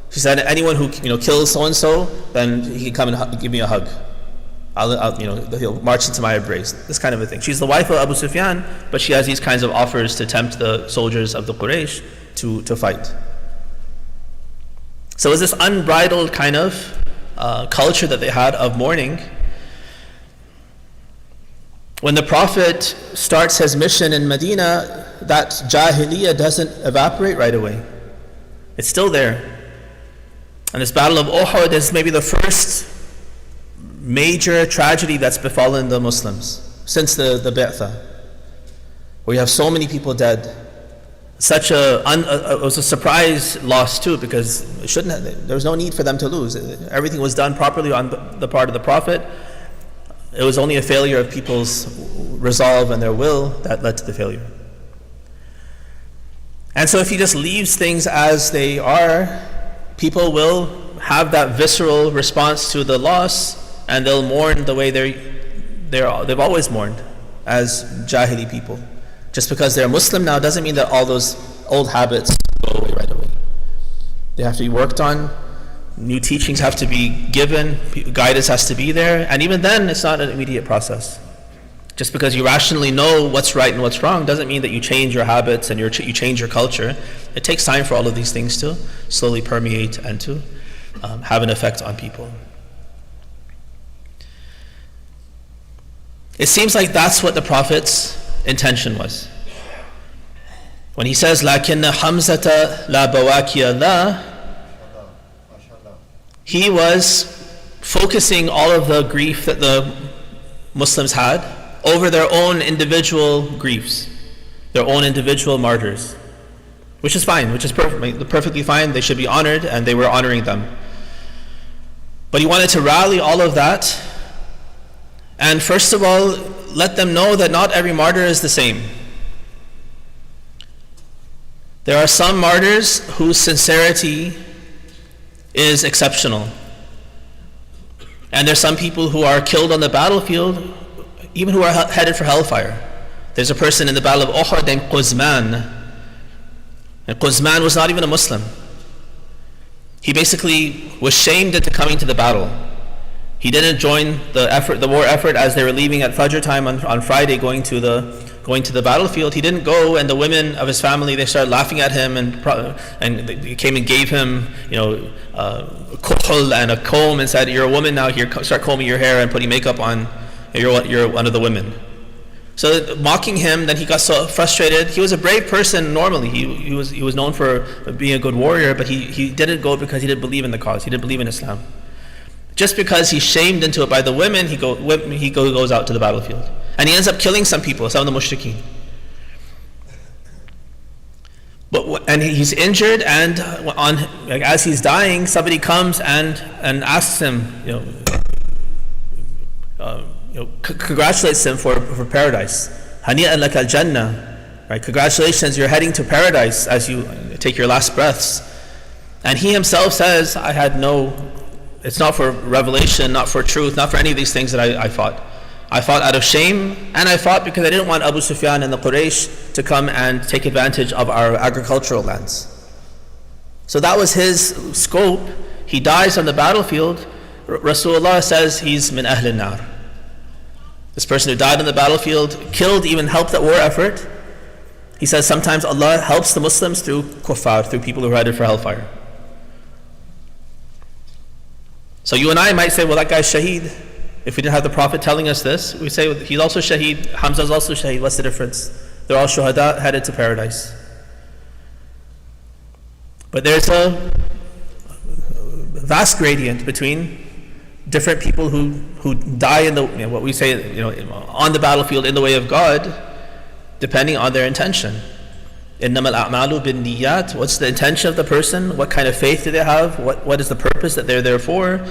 S6: She said, anyone who kills so and so, then he can come and give me a hug. He'll march into my embrace. This kind of a thing. She's the wife of Abu Sufyan, but she has these kinds of offers to tempt the soldiers of the Quraysh to fight. So it was this unbridled kind of culture that they had of mourning. When the Prophet starts his mission in Medina, that Jahiliyyah doesn't evaporate right away. It's still there. And this battle of Uhud is maybe the first major tragedy that's befallen the Muslims since the Bi'thah, where you have so many people dead. It was a surprise loss too, because there was no need for them to lose. Everything was done properly on the part of the Prophet. It was only a failure of people's resolve and their will that led to the failure. And so if he just leaves things as they are, people will have that visceral response to the loss, and they'll mourn the way they've always mourned as Jahili people. Just because they're Muslim now doesn't mean that all those old habits go away right away. They have to be worked on. New teachings have to be given. Guidance has to be there. And even then, it's not an immediate process. Just because you rationally know what's right and what's wrong doesn't mean that you change your habits and you change your culture. It takes time for all of these things to slowly permeate and to have an effect on people. It seems like that's what the Prophet's intention was. When he says, لَكِنَّ حَمْزَةَ لَا بَوَاكِيَ لَا, he was focusing all of the grief that the Muslims had over their own individual griefs, their own individual martyrs, which is fine, which is perfectly fine. They should be honored, and they were honoring them. But he wanted to rally all of that, and first of all, let them know that not every martyr is the same. There are some martyrs whose sincerity is exceptional. And there's some people who are killed on the battlefield, even who are headed for hellfire. There's a person in the battle of Uhud named Quzman. And Quzman was not even a Muslim. He basically was shamed into coming to the battle. He didn't join the war effort as they were leaving at Fajr time on Friday going to the battlefield. He didn't go, and the women of his family, they started laughing at him, and they came and gave him kuhl and a comb and said, "You're a woman now, here, start combing your hair and putting makeup on, you're one of the women." So mocking him, then he got so frustrated. He was a brave person normally. He was known for being a good warrior, but he didn't go because he didn't believe in the cause. He didn't believe in Islam. Just because he's shamed into it by the women, he goes out to the battlefield. And he ends up killing some people, some of the mushrikeen. And he's injured, and as he's dying, somebody comes and asks him, congratulates him for paradise. Hani'an lak al-jannah. Right? Congratulations, you're heading to paradise as you take your last breaths. And he himself says, it's not for revelation, not for truth, not for any of these things that I fought. I fought out of shame, and I fought because I didn't want Abu Sufyan and the Quraysh to come and take advantage of our agricultural lands. So that was his scope. He dies on the battlefield. Rasulullah says he's min ahl an-nar. This person who died on the battlefield, killed, even helped that war effort. He says sometimes Allah helps the Muslims through kuffar, through people who are headed for hellfire. So you and I might say, well, that guy's shaheed. If we didn't have the Prophet telling us this, we say he's also shaheed, Hamza's also shaheed. What's the difference? They're all shuhada headed to paradise. But there's a vast gradient between different people who die in the what we say on the battlefield in the way of God, depending on their intention. إِنَّمَا الْأَعْمَالُ بِالنِّيَّاتِ. What's the intention of the person? What kind of faith do they have? What is the purpose that they're there for?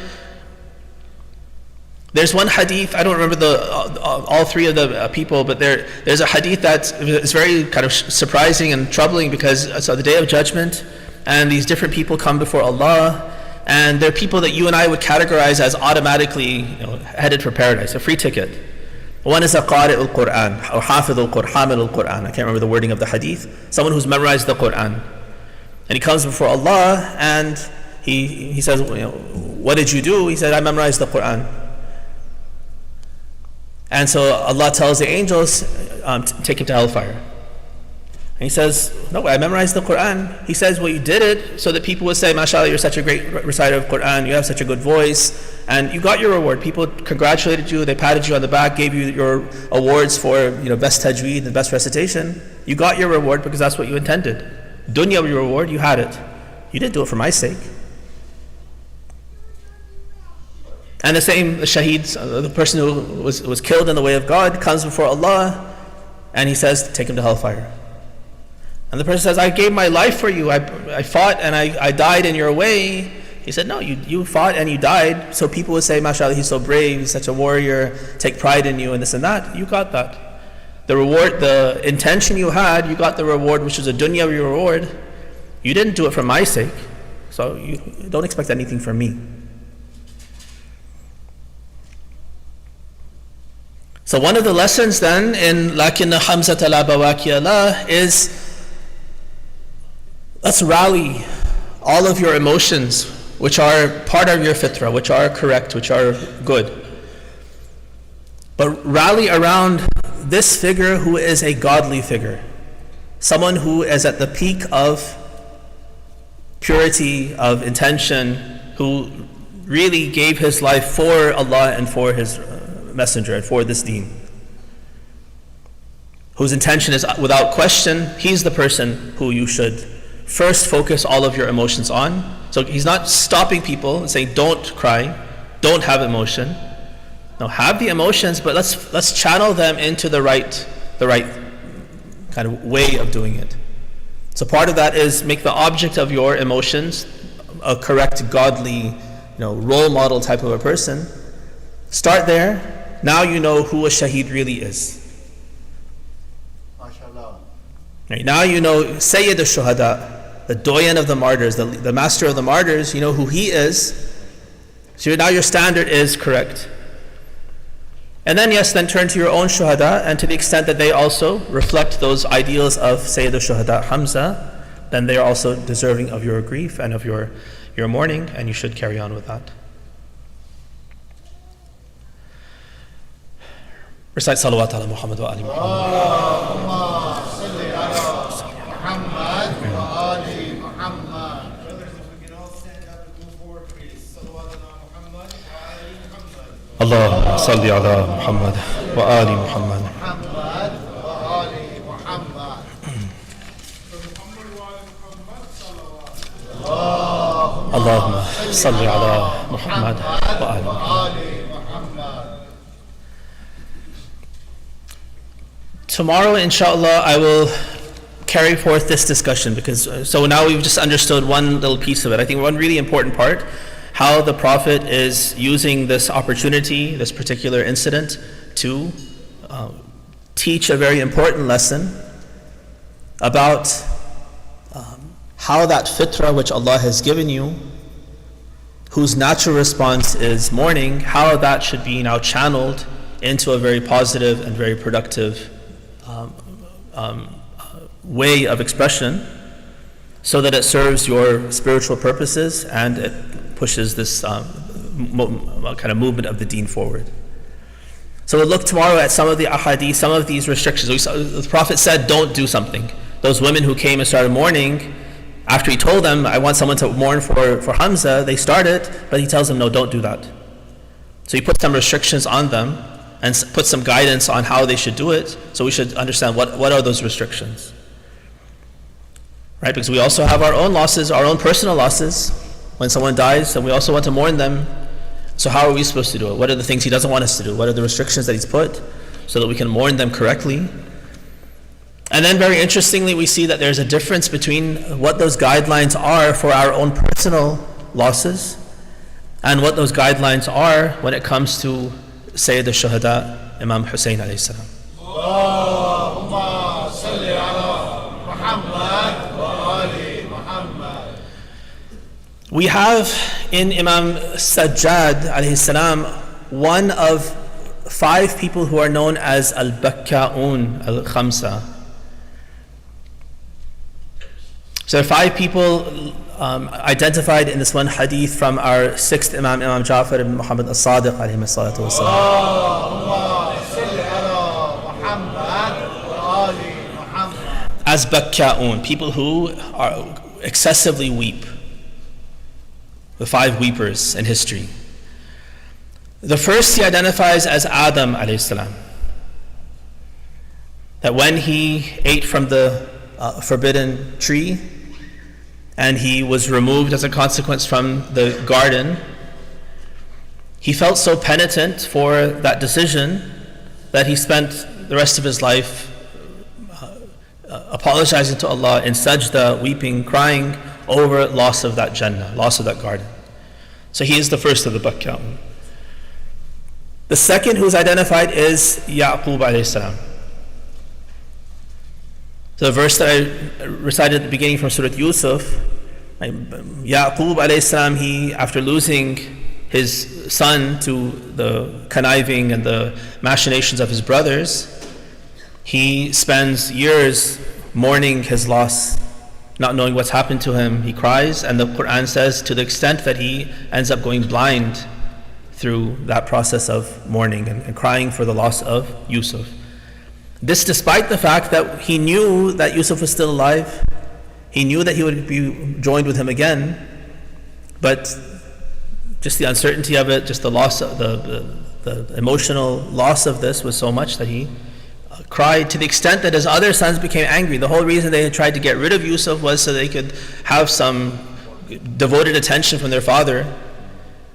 S6: There's one hadith, I don't remember all three of the people, but there's a hadith that is very kind of surprising and troubling, because it's on the Day of Judgment, and these different people come before Allah, And they're people that you and I would categorize as automatically headed for paradise, a free ticket. One is a qari al-Qur'an, or hafidh al-Qur'an, hamil al-Qur'an. I can't remember the wording of the hadith. Someone who's memorized the Qur'an. And he comes before Allah and he says, what did you do? He said, I memorized the Qur'an. And so Allah tells the angels, take him to hellfire. And he says, no, I memorized the Qur'an. He says, well, you did it so that people would say, mashallah, you're such a great reciter of Qur'an, you have such a good voice, and you got your reward. People congratulated you, they patted you on the back, gave you your awards for best tajweed and best recitation. You got your reward because that's what you intended. Dunya, your reward, you had it. You didn't do it for my sake. And the same, the shaheed, the person who was killed in the way of God, comes before Allah and he says, take him to hellfire. And the person says, I gave my life for you. I fought and I died in your way. He said, no, you fought and you died. So people would say, mashallah, he's so brave, he's such a warrior, take pride in you and this and that. You got that. The reward, the intention you had, you got the reward, which was a dunya reward. You didn't do it for my sake. So you don't expect anything from me. So one of the lessons then in lakinna hamzata la bawakiya la is, let's rally all of your emotions which are part of your fitrah, which are correct, which are good. But rally around this figure who is a godly figure. Someone who is at the peak of purity, of intention, who really gave his life for Allah and for his messenger and for this deen. Whose intention is without question, he's the person who you should first focus all of your emotions on. So he's not stopping people and saying don't cry, don't have emotion. No, have the emotions, but let's channel them into the right kind of way of doing it. So part of that is make the object of your emotions a correct, godly, role model type of a person. Start there. Now you know who a shaheed really is. Right, now you know Sayyid al-Shuhada, the doyen of the martyrs, the master of the martyrs, you know who he is. So now your standard is correct. And then then turn to your own shuhada, and to the extent that they also reflect those ideals of Sayyid al-Shuhada Hamza, then they are also deserving of your grief and of your mourning, and you should carry on with that. Recite salawat ala Muhammad wa ali Muhammad. Allahumma salli ala Muhammad wa ali Muhammad. Brothers, if we can all stand up and move forward, please. Salawat ala Muhammad wa ali Muhammad. Allahumma salli ala Muhammad wa ali Muhammad. Muhammad wa ali Muhammad. Allahumma salli ala Muhammad wa ali Muhammad. Tomorrow, inshallah, I will carry forth this discussion because so now we've just understood one little piece of it. I think one really important part, how the Prophet is using this opportunity, this particular incident, to teach a very important lesson about how that fitrah which Allah has given you, whose natural response is mourning, how that should be now channeled into a very positive and very productive way of expression, so that it serves your spiritual purposes and it pushes this kind of movement of the deen forward. So we'll look tomorrow at some of the ahadith, some of these restrictions. The Prophet said, don't do something. Those women who came and started mourning, after he told them, I want someone to mourn for Hamza, they started, but he tells them, no, don't do that. So he put some restrictions on them and put some guidance on how they should do it. So we should understand what are those restrictions. Right? Because we also have our own losses, our own personal losses. When someone dies, and we also want to mourn them. So how are we supposed to do it? What are the things he doesn't want us to do? What are the restrictions that he's put so that we can mourn them correctly? And then very interestingly, we see that there's a difference between what those guidelines are for our own personal losses and what those guidelines are when it comes to Sayyid al-Shuhada, Imam Hussein alayhi salam. Allahumma salli ala Muhammad wa ali Muhammad. We have in Imam Sajjad alayhi salam one of 5 people who are known as al-Bakka'un al-Khamsa. So there are 5 people identified in this one hadith from our 6th Imam, Imam Ja'far ibn Muhammad as-Sadiq alayhi salatu wasalam. As Bakka'un, people who are excessively weep. The 5 weepers in history. The first he identifies as Adam alayhi salam. That when he ate from the forbidden tree and he was removed as a consequence from the garden, he felt so penitent for that decision that he spent the rest of his life apologizing to Allah in sajda, weeping, crying over loss of that Jannah, loss of that garden. So he is the first of the Bakka'un. The second who is identified is Ya'qub alayhi salam. So the verse that I recited at the beginning from Surah Yusuf, Ya'qub alayhi salam, he, after losing his son to the conniving and the machinations of his brothers, he spends years mourning his loss, not knowing what's happened to him. He cries, and the Quran says to the extent that he ends up going blind through that process of mourning and crying for the loss of Yusuf. This despite the fact that he knew that Yusuf was still alive, he knew that he would be joined with him again, but just the uncertainty of it, just the loss, the emotional loss of this was so much that he cried to the extent that his other sons became angry. The whole reason they had tried to get rid of Yusuf was so they could have some devoted attention from their father.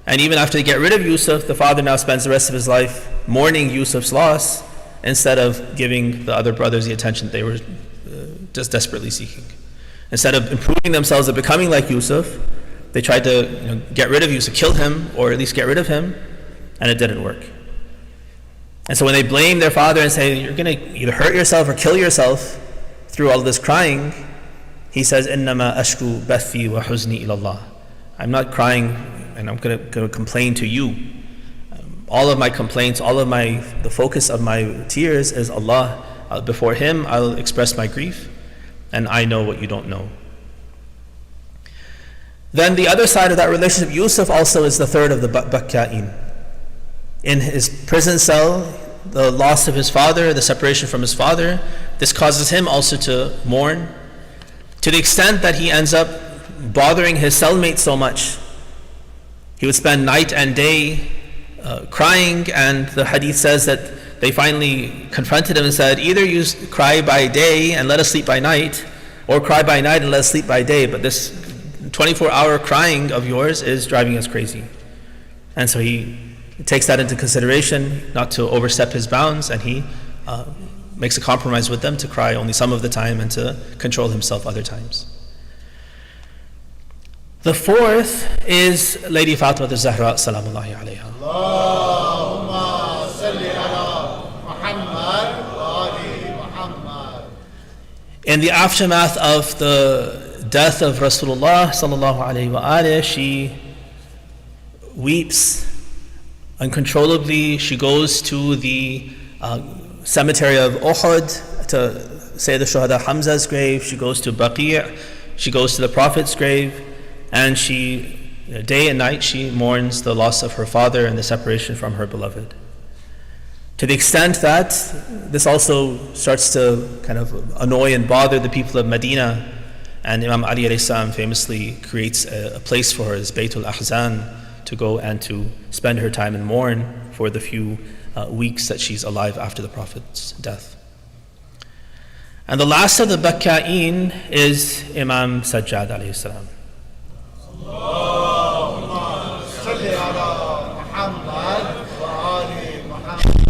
S6: And even after they get rid of Yusuf, the father now spends the rest of his life mourning Yusuf's loss instead of giving the other brothers the attention they were just desperately seeking. Instead of improving themselves and becoming like Yusuf, they tried to get rid of Yusuf, kill him, or at least get rid of him, and it didn't work. And so when they blame their father and say, you're going to either hurt yourself or kill yourself through all this crying, he says, إِنَّمَا أَشْكُو بَثِّي وَحُزْنِي إِلَى اللَّهِ. I'm not crying and I'm going to complain to you. All of my complaints, the focus of my tears is Allah. Before Him, I'll express my grief, and I know what you don't know. Then the other side of that relationship, Yusuf also is the third of the Bakka'in. In his prison cell, the loss of his father, the separation from his father, this causes him also to mourn, to the extent that he ends up bothering his cellmate so much. He would spend night and day crying, and the hadith says that they finally confronted him and said, either you cry by day and let us sleep by night, or cry by night and let us sleep by day, but this 24-hour crying of yours is driving us crazy. And so he takes that into consideration, not to overstep his bounds, and he makes a compromise with them to cry only some of the time and to control himself other times. The fourth is Lady Fatima al-Zahra salamullahi alayha. Allahumma salli ala Muhammad wa ali Muhammad. In the aftermath of the death of Rasulullah sallallahu alayhi wa alihi, she weeps uncontrollably. She goes to the cemetery of Uhud to say the Shuhada Hamza's grave. She goes to Baqi'. She goes to the Prophet's grave. And she, day and night, she mourns the loss of her father and the separation from her beloved. To the extent that this also starts to kind of annoy and bother the people of Medina, and Imam Ali alayhi salam famously creates a place for her as Baytul Ahzan, to go and to spend her time and mourn for the few weeks that she's alive after the Prophet's death. And the last of the Bakka'in is Imam Sajjad alayhi salam.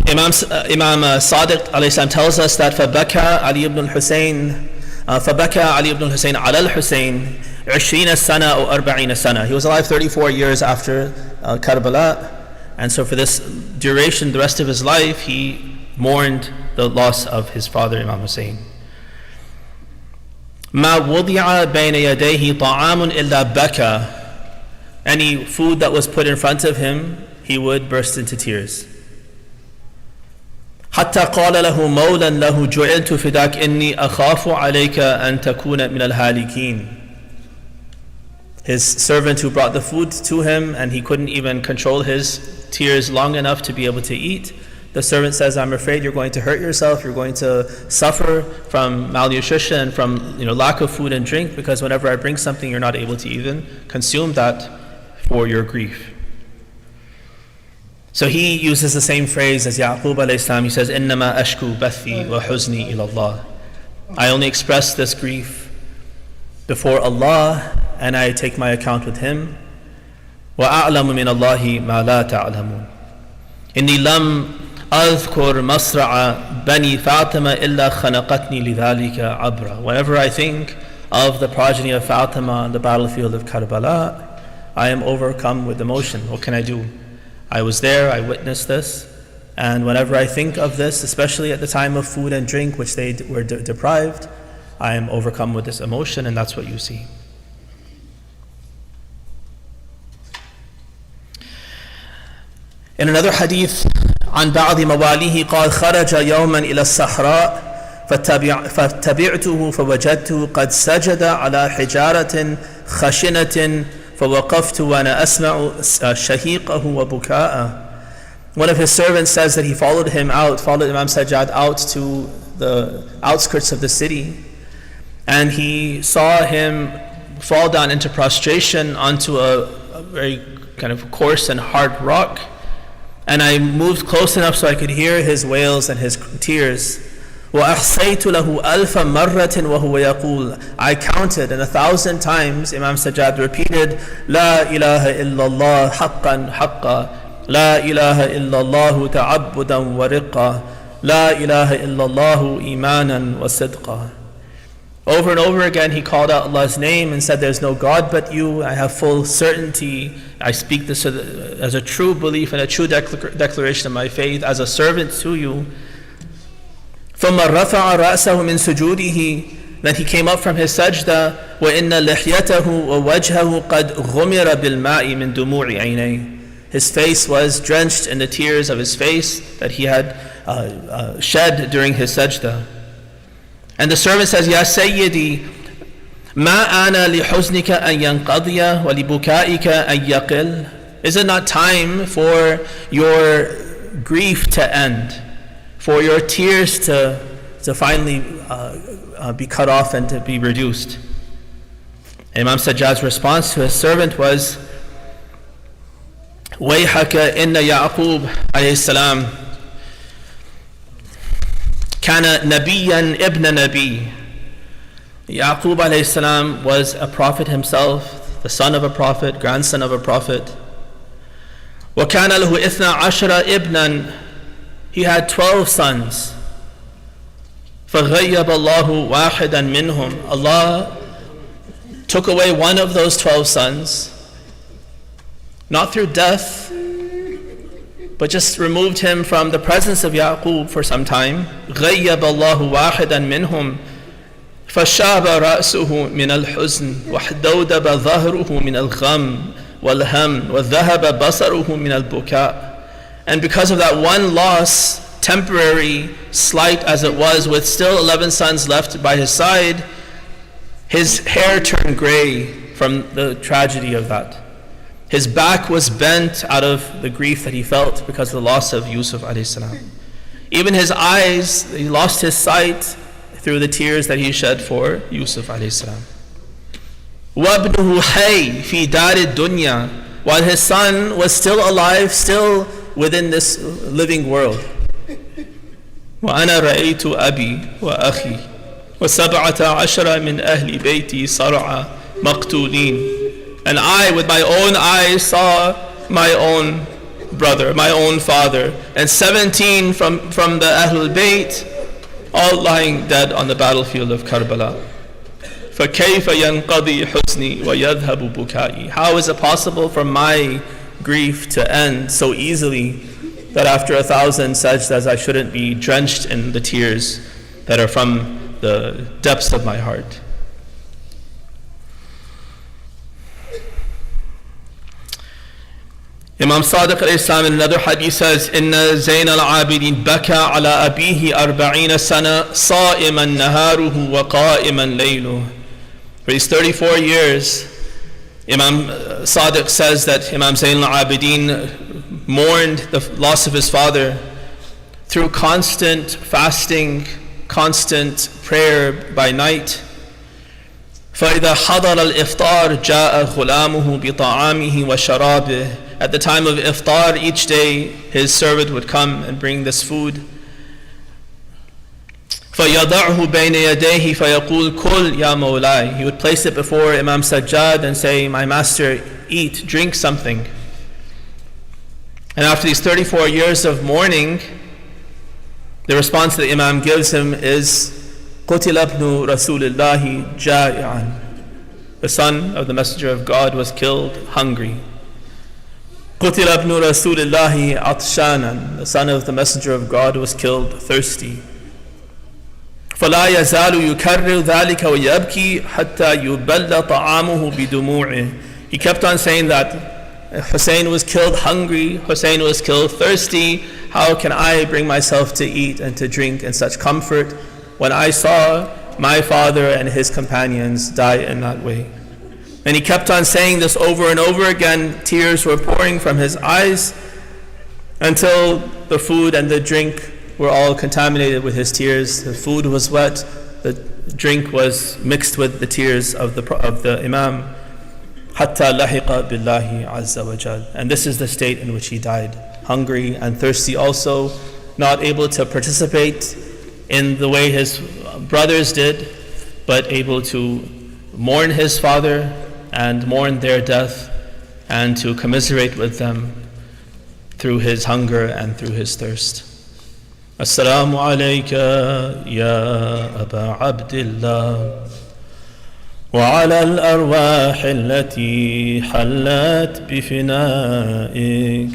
S6: Imam Sadiq alayhi salam tells us that فَبَكَى Ali ibn al-Husayn على الحسين 20 سنة أو 40 سنة. He was alive 34 years after Karbala, and so for this duration, the rest of his life, he mourned the loss of his father, Imam Hussein. ما وضع بين يديه طعام إلا بكى. any food that was put in front of him, he would burst into tears. حتى قال له مولا له جعلت فداك إني أخاف عليك أن تكون من الهالكين. His servant who brought the food to him, and he couldn't even control his tears long enough to be able to eat. The servant says, I'm afraid you're going to hurt yourself, you're going to suffer from malnutrition and from lack of food and drink, because whenever I bring something, you're not able to even consume that for your grief. So he uses the same phrase as Yaqub alayhi salam. He says, إِنَّمَا أَشْكُو بَثِّي وَحُزْنِي إِلَى اللَّهِ. I only express this grief before Allah, and I take my account with Him. وَأَعْلَمُ مِنَ اللَّهِ مَا لَا تَعْلَمُونَ. إِنِّي لَمْ أذكر مصرع بني فاطمة إلا خنقتني لذلك عبرة. Whenever I think of the progeny of Fatima on the battlefield of Karbala, I am overcome with emotion. What can I do? I was there, I witnessed this, and whenever I think of this, especially at the time of food and drink which they were deprived, I am overcome with this emotion, and that's what you see. In another hadith, عن بعض مواليه قال خرج يوما إلى الصحراء فاتبعته فوجدته قد سجد على حجارة خشنة فوقفت وأنا أسمع شهيقه وبكاءه. One of his servants says that he followed Imam Sajjad out to the outskirts of the city, and he saw him fall down into prostration onto a very kind of coarse and hard rock. And I moved close enough so I could hear his wails and his tears. وَأَحْصَيْتُ لَهُ أَلْفَ مَرَّةٍ وَهُوَ يَقُولُ. I counted, and 1,000 times Imam Sajjad repeated, لَا إِلَهَ إِلَّا اللَّهُ حَقًّا حَقًّا لَا إِلَهَ إِلَّا اللَّهُ تَعَبُّدًا وَرِقًّا لَا إِلَهَ إِلَّا اللَّهُ إِيمَانًا وَصِدْقًا. Over and over again he called out Allah's name and said, there's no God but you, I have full certainty, I speak this as a true belief and a true declaration of my faith, as a servant to you. ثم رفع رأسه من سجوده. Then he came up from his sajda. وإن لحيته ووجهه قد غمر بالماء من دموع عينيه. His face was drenched in the tears of his face that he had shed during his sajda. And the servant says, Ya Sayyidi, ما أنا لحزنك أن ينقضي ولبكائك أن يقل. Is it not time for your grief to end, for your tears to finally be cut off and to be reduced? Imam Sajjad's response to his servant was, وَيْحَكَ إِنَّ يَعْقُوبَ عليه السلام كان نبيا ابن نبي. Yaqub alayhi salam was a prophet himself, the son of a prophet, grandson of a prophet. وَكَانَ لَهُ 12 ابنا. He had 12 sons. فَغَيَّبَ اللَّهُ وَاحِدًا مِّنْهُمْ. Allah took away one of those 12 sons, not through death, but just removed him from the presence of Yaqub for some time. غَيَّبَ اللَّهُ وَاحِدًا مِّنْهُمْ فَشَابَ رَأْسُهُ مِنَ الْحُزْنِ وَاحْدَوْدَبَ ظَهْرُهُ مِنَ الْغَمِّ وَالْهَمِّ وَذَهَبَ بَصَرُهُ مِنَ الْبُكَاءِ. And because of that one loss, temporary, slight as it was, with still 11 sons left by his side, his hair turned gray from the tragedy of that. His back was bent out of the grief that he felt because of the loss of Yusuf alayhi salam. Even his eyes, he lost his sight through the tears that he shed for Yusuf alayhi salam. وَابْنُهُ حَيٍّ فِي دَارِ الدُّنْيَا. While his son was still alive, still within this living world. وَأَنَا رَأَيْتُ أَبِي وَأَخِي وَسَبْعَةَ عَشَرَ مِنْ أَهْلِ بَيْتِي صَرْعَ مَقْتُولِينَ. And I, with my own eyes, saw my own brother, my own father, and 17 from the Ahlul Bayt, all lying dead on the battlefield of Karbala. فَكَيْفَ يَنْقَضِي حُزْنِي وَيَذْهَبُ بُكَائِي. How is it possible for my grief to end so easily that after 1,000 sajdas I shouldn't be drenched in the tears that are from the depths of my heart? Imam Sadiq alayhi salam in another hadith says, Inna Zayn al-Abidin baka ala abihi arba'ina sana sa'iman naharuhu wa qa'iman layluh. For these 34 years, Imam Sadiq says that Imam Zayn al-Abidin mourned the loss of his father through constant fasting, constant prayer by night. فَإِذَا حَضَرَ الْإِفْطَارِ جَاءَ غُلَامُهُ بِطَعَامِهِ وَشَرَابِهِ. At the time of iftar each day, his servant would come and bring this food. فَيَضَعْهُ بَيْنَ يَدَيْهِ فَيَقُولُ كُلْ يَا مَوْلَاي. He would place it before Imam Sajjad and say, my master, eat, drink something. And after these 34 years of mourning, the response that the Imam gives him is, قُتِلَ ابْنُ رَسُولِ اللَّهِ جَائِعًا. The son of the Messenger of God was killed hungry. قُتِلَ ابْنُ رَسُولِ اللَّهِ عَطْشَانًا. The son of the Messenger of God was killed thirsty. فَلَا يَزَالُ يُكَرِّرُ ذَلِكَ وَيَبْكِي حَتَّى يُبَلَّ طَعَامُهُ بِدُمُوعِهِ. He kept on saying that Hussein was killed hungry, Hussein was killed thirsty. How can I bring myself to eat and to drink in such comfort when I saw my father and his companions die in that way? And he kept on saying this over and over again. Tears were pouring from his eyes until the food and the drink were all contaminated with his tears. The food was wet, the drink was mixed with the tears of the Imam. حَتَّى لَحِقَ بِاللَّهِ عَزَّ وَجَلَ. And this is the state in which he died, hungry and thirsty also, not able to participate in the way his brothers did, but able to mourn his father and mourn their death and to commiserate with them through his hunger and through his thirst. Assalamu alayka ya Aba Abdillah wa ala al-arwah allati hallat bifina'ik.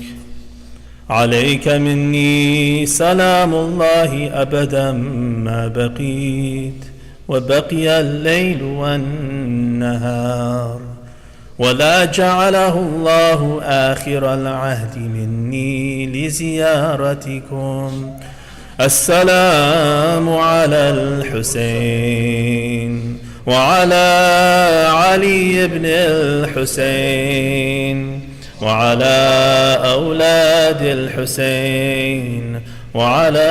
S6: عليك مني سلام الله أبدا ما بقيت وبقي الليل والنهار ولا جعله الله آخر العهد مني لزيارتكم. السلام على الحسين وعلى علي بن الحسين وعلى أولاد الحسين وعلى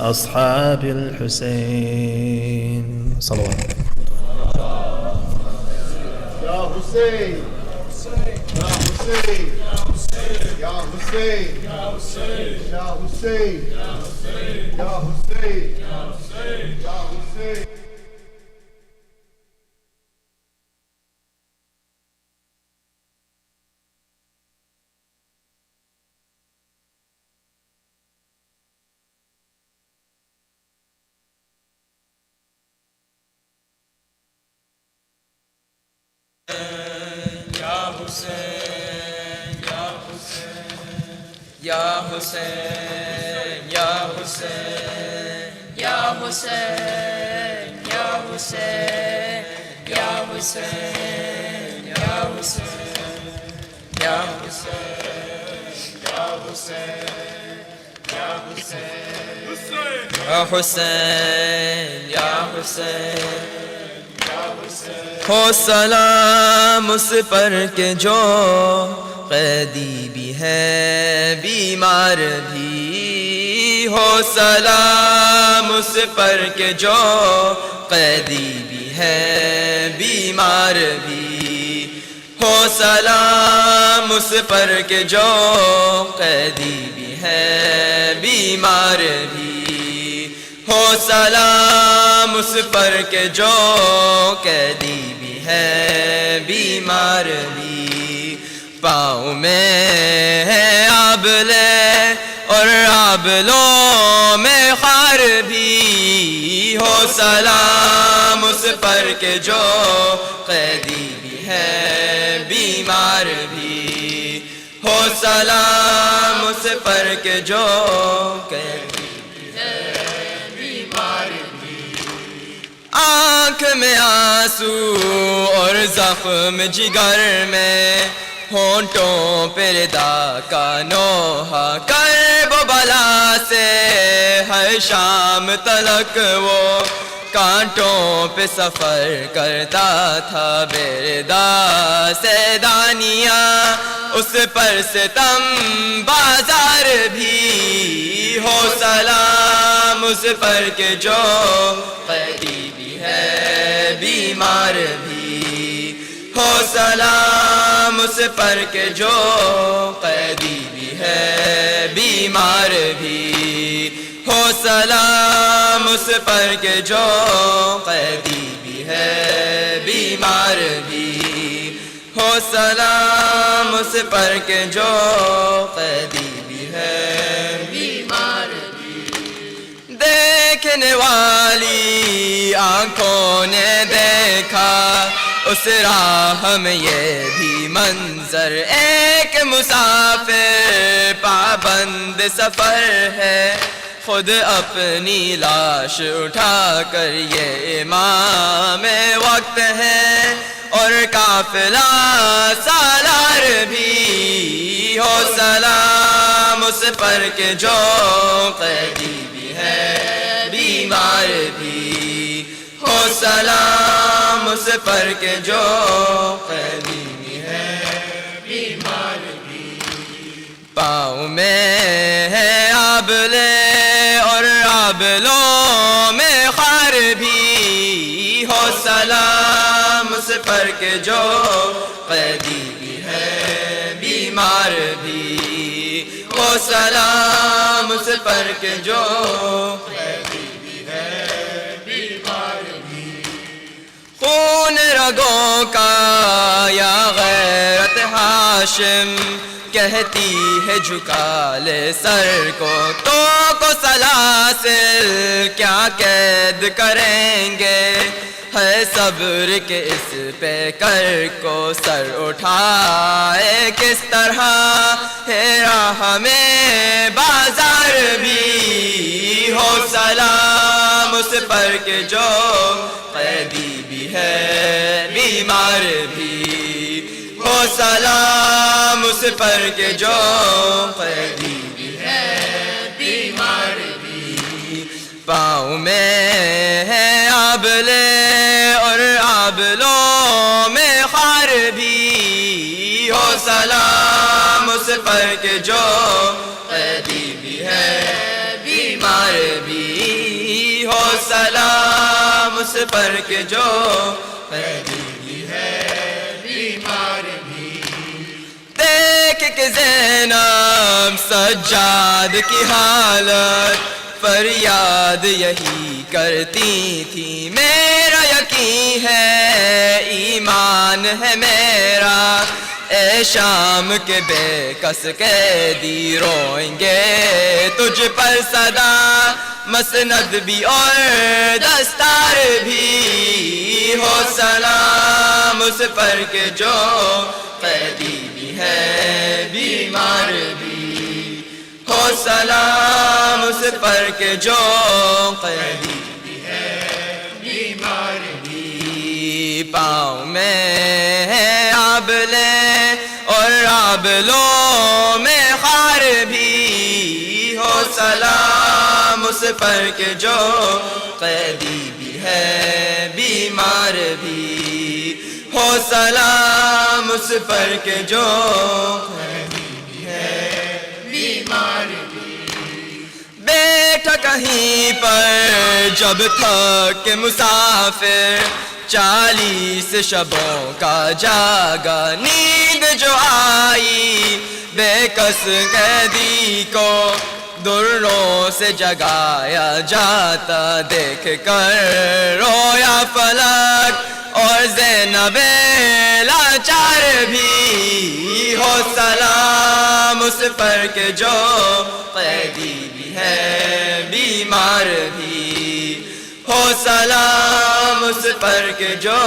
S6: أصحاب الحسين. صلوات.
S7: يا حسين يا حسين يا حسين يا حسين يا حسين يا حسين يا حسين يا حسين.
S2: Ya Hussein, Ya Hussein, Ya Hussein, Ya Hussein, Ya Hussein, Ya Hussein, Ya Hussein, Ya Hussein, Ya Hussein, Ya Hussein, Ya Hussein. हो सलाम उस पर के जो कैदी भी है बीमार भी. हो सलाम उस पर के जो कैदी भी है बीमार भी. हो सलाम उस पर के जो कैदी भी है बीमार भी. हो सलाम उस पर के जो कैदी भी है बीमार भी. पाँव में है आबले और आबलों में खार भी. हो सलाम उस पर के जो कैदी भी है बीमार भी. हो सलाम उस पर के जो कैदी भी है बीमार भी. آنکھ میں آنسو اور زخم جگر میں، ہونٹوں پہ ردا کا نوحہ، کرب و بلا سے ہر شام تلک وہ کانٹوں پہ سفر کرتا تھا بے ردا سے دانیاں، اس پر ستم بازار بھی ہو سلام اس پر کہ جو قیدی بھی ہے بیمار بھی ہو سلام اس پر کہ جو قیدی بھی ہے بیمار بھی ہو سلام اس پر کہ جو قیدی بھی ہے بیمار بھی ہو سلام اس پر کہ جو قیدی بھی ہے بیمار بھی۔ دیکھنے والی آنکھوں نے دیکھا اس راہ میں یہ بھی منظر، ایک مسافر پابند سفر ہے، خود اپنی لاش اٹھا کر یہ امام وقت ہے، اور قافلہ سالار بھی ہو سلام اس پر کہ جو قیدی بھی ہے بیمار بھی ہو سلام اس پر کہ جو قیدی بھی ہے بیمار بھی۔ پاؤں میں ہے آبلے اور آبلوں میں خار بھی ہو سلام اس پر کہ جو قیدی بھی ہے بیمار بھی ہو سلام اس پر کہ جو قیدی بھی ہے بیمار بھی۔ خون رگوں کا یا غیرت ہاشم کہتی ہے جھکا لے سر کو سلاسل کیا قید کریں گے، ہے صبر کے اس پہ کر کو سر اٹھائے کس طرح، ہے راہ میں بازار بھی ہو سلام اس پر کہ جو قیدی بھی ہے بیمار بھی ہو سلام اس پر کہ جو قیدی بھی ہے بیمار بھی۔ پاؤں میں ہے آبلے اور آبلوں میں خار بھی ہو سلام اس پر کہ جو قیدی بھی ہے بیمار بھی ہو سلام اس پر کہ جو قیدی بھی ہے بیمار بھی۔ دیکھ کے زینب سجاد کی حالت فریاد یہی کرتی تھی، میرا یقین ہے ایمان ہے میرا، اے شام کے بے کس قیدی روئیں گے تجھ پر صدا، مسند بھی اور دستار بھی ہو سلام اس پر کہ جو قیدی بھی ہے بیمار بھی ہو سلام اس پر کہ جو قیدی بھی ہے بیمار بھی۔ پاؤں میں ہے آبلے اور آبلوں میں خار بھی ہو سلام اس پر کہ جو قیدی بھی ہے بیمار بھی ہو سلام اس پر کہ جو قیدی بھی ہے بیمار بھی۔ بیٹھا کہیں پر جب تھک کے مسافر 40 شبوں کا جاگا، نیند جو آئی بے کس قیدی کو دروں سے جگایا جاتا، دیکھ کر رویا فلک اور زینب لاچار بھی ہو سلام اس پر کہ جو قیدی بھی ہے بیمار بھی ہو سلام اس پر کہ جو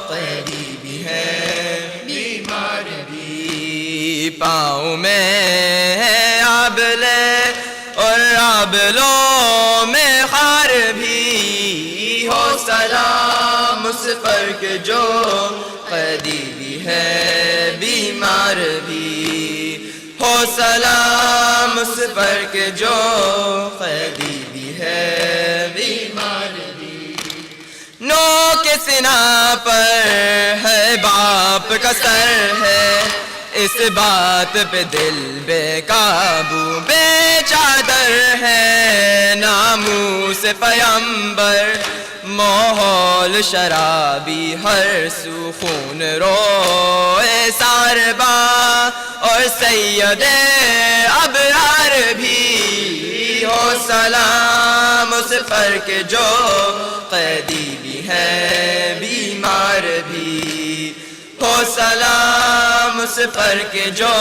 S2: قیدی بھی ہے بیمار بھی۔ پاؤں میں ہے آبلے اور آبلوں میں خار بھی ہو سلام پر کہ جو قیدی بھی ہے بیمار بھی ہو سلام اس پر کہ جو قیدی بھی ہے بیمار بھی نو کے سنا پر ہے باپ کا سر ہے اس بات پہ دل بے قابو بے چادر ہے ناموس پیمبر ماحول شرابی ہر سو خون روئے ساربا اور سید ابرار بھی ہو سلام اس پر کہ جو قیدی بھی ہے بیمار بھی ہو سلام اس پر کہ جو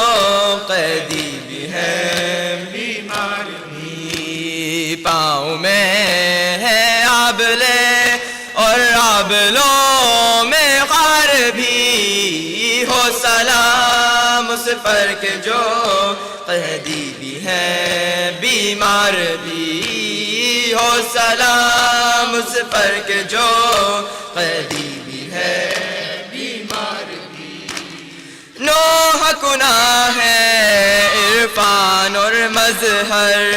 S2: قیدی بھی ہے بیمار بھی پاؤں میں ہے آبلے اور آبلوں میں غار بھی ہو سلام اس پر کہ جو قیدی بھی ہے بیمار بھی ہو سلام اس پر کہ جو قیدی بھی ہے نوح گناہ ہے عرفان اور مظہر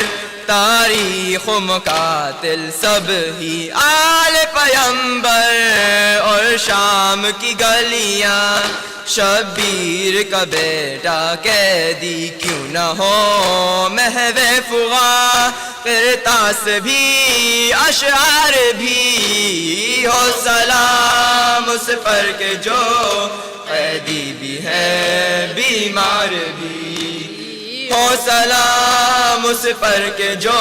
S2: تاریخ و مقاتل سب ہی آل پیمبر اور شام کی گلیاں شبیر کا بیٹا قیدی کیوں نہ ہو محو فغا قرطاس بھی اشعار بھی ہو سلام اس پر کہ جو قیدی بھی ہے بیمار بھی ہو سلام اس پر کہ جو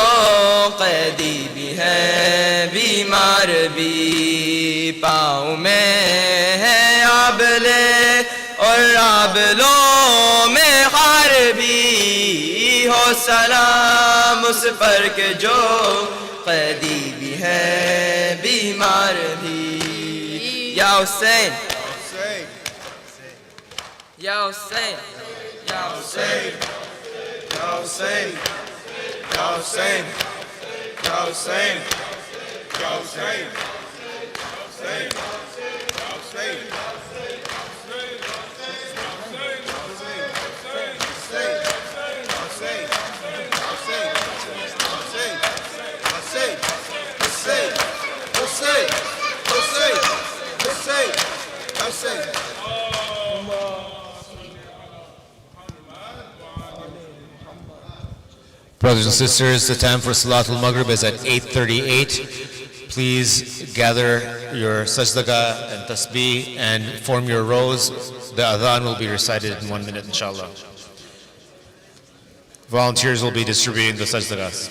S2: قیدی بھی ہے بیمار بھی پاؤں میں ہے آبلے اور آبلوں میں غار بھی ہو سلام اس پر کہ جو قیدی بھی ہے بیمار بھی یا حسین یا حسین یا حسین
S7: Ya Hussein, Ya Hussein, Ya Hussein, Ya Hussein, Ya Hussein,
S1: Brothers and sisters, the time for Salatul Maghrib is at 8:38. Please gather your sajdagah and tasbih and form your rows. The adhan will be recited in 1 minute, inshallah. Volunteers will be distributing the sajdagahs.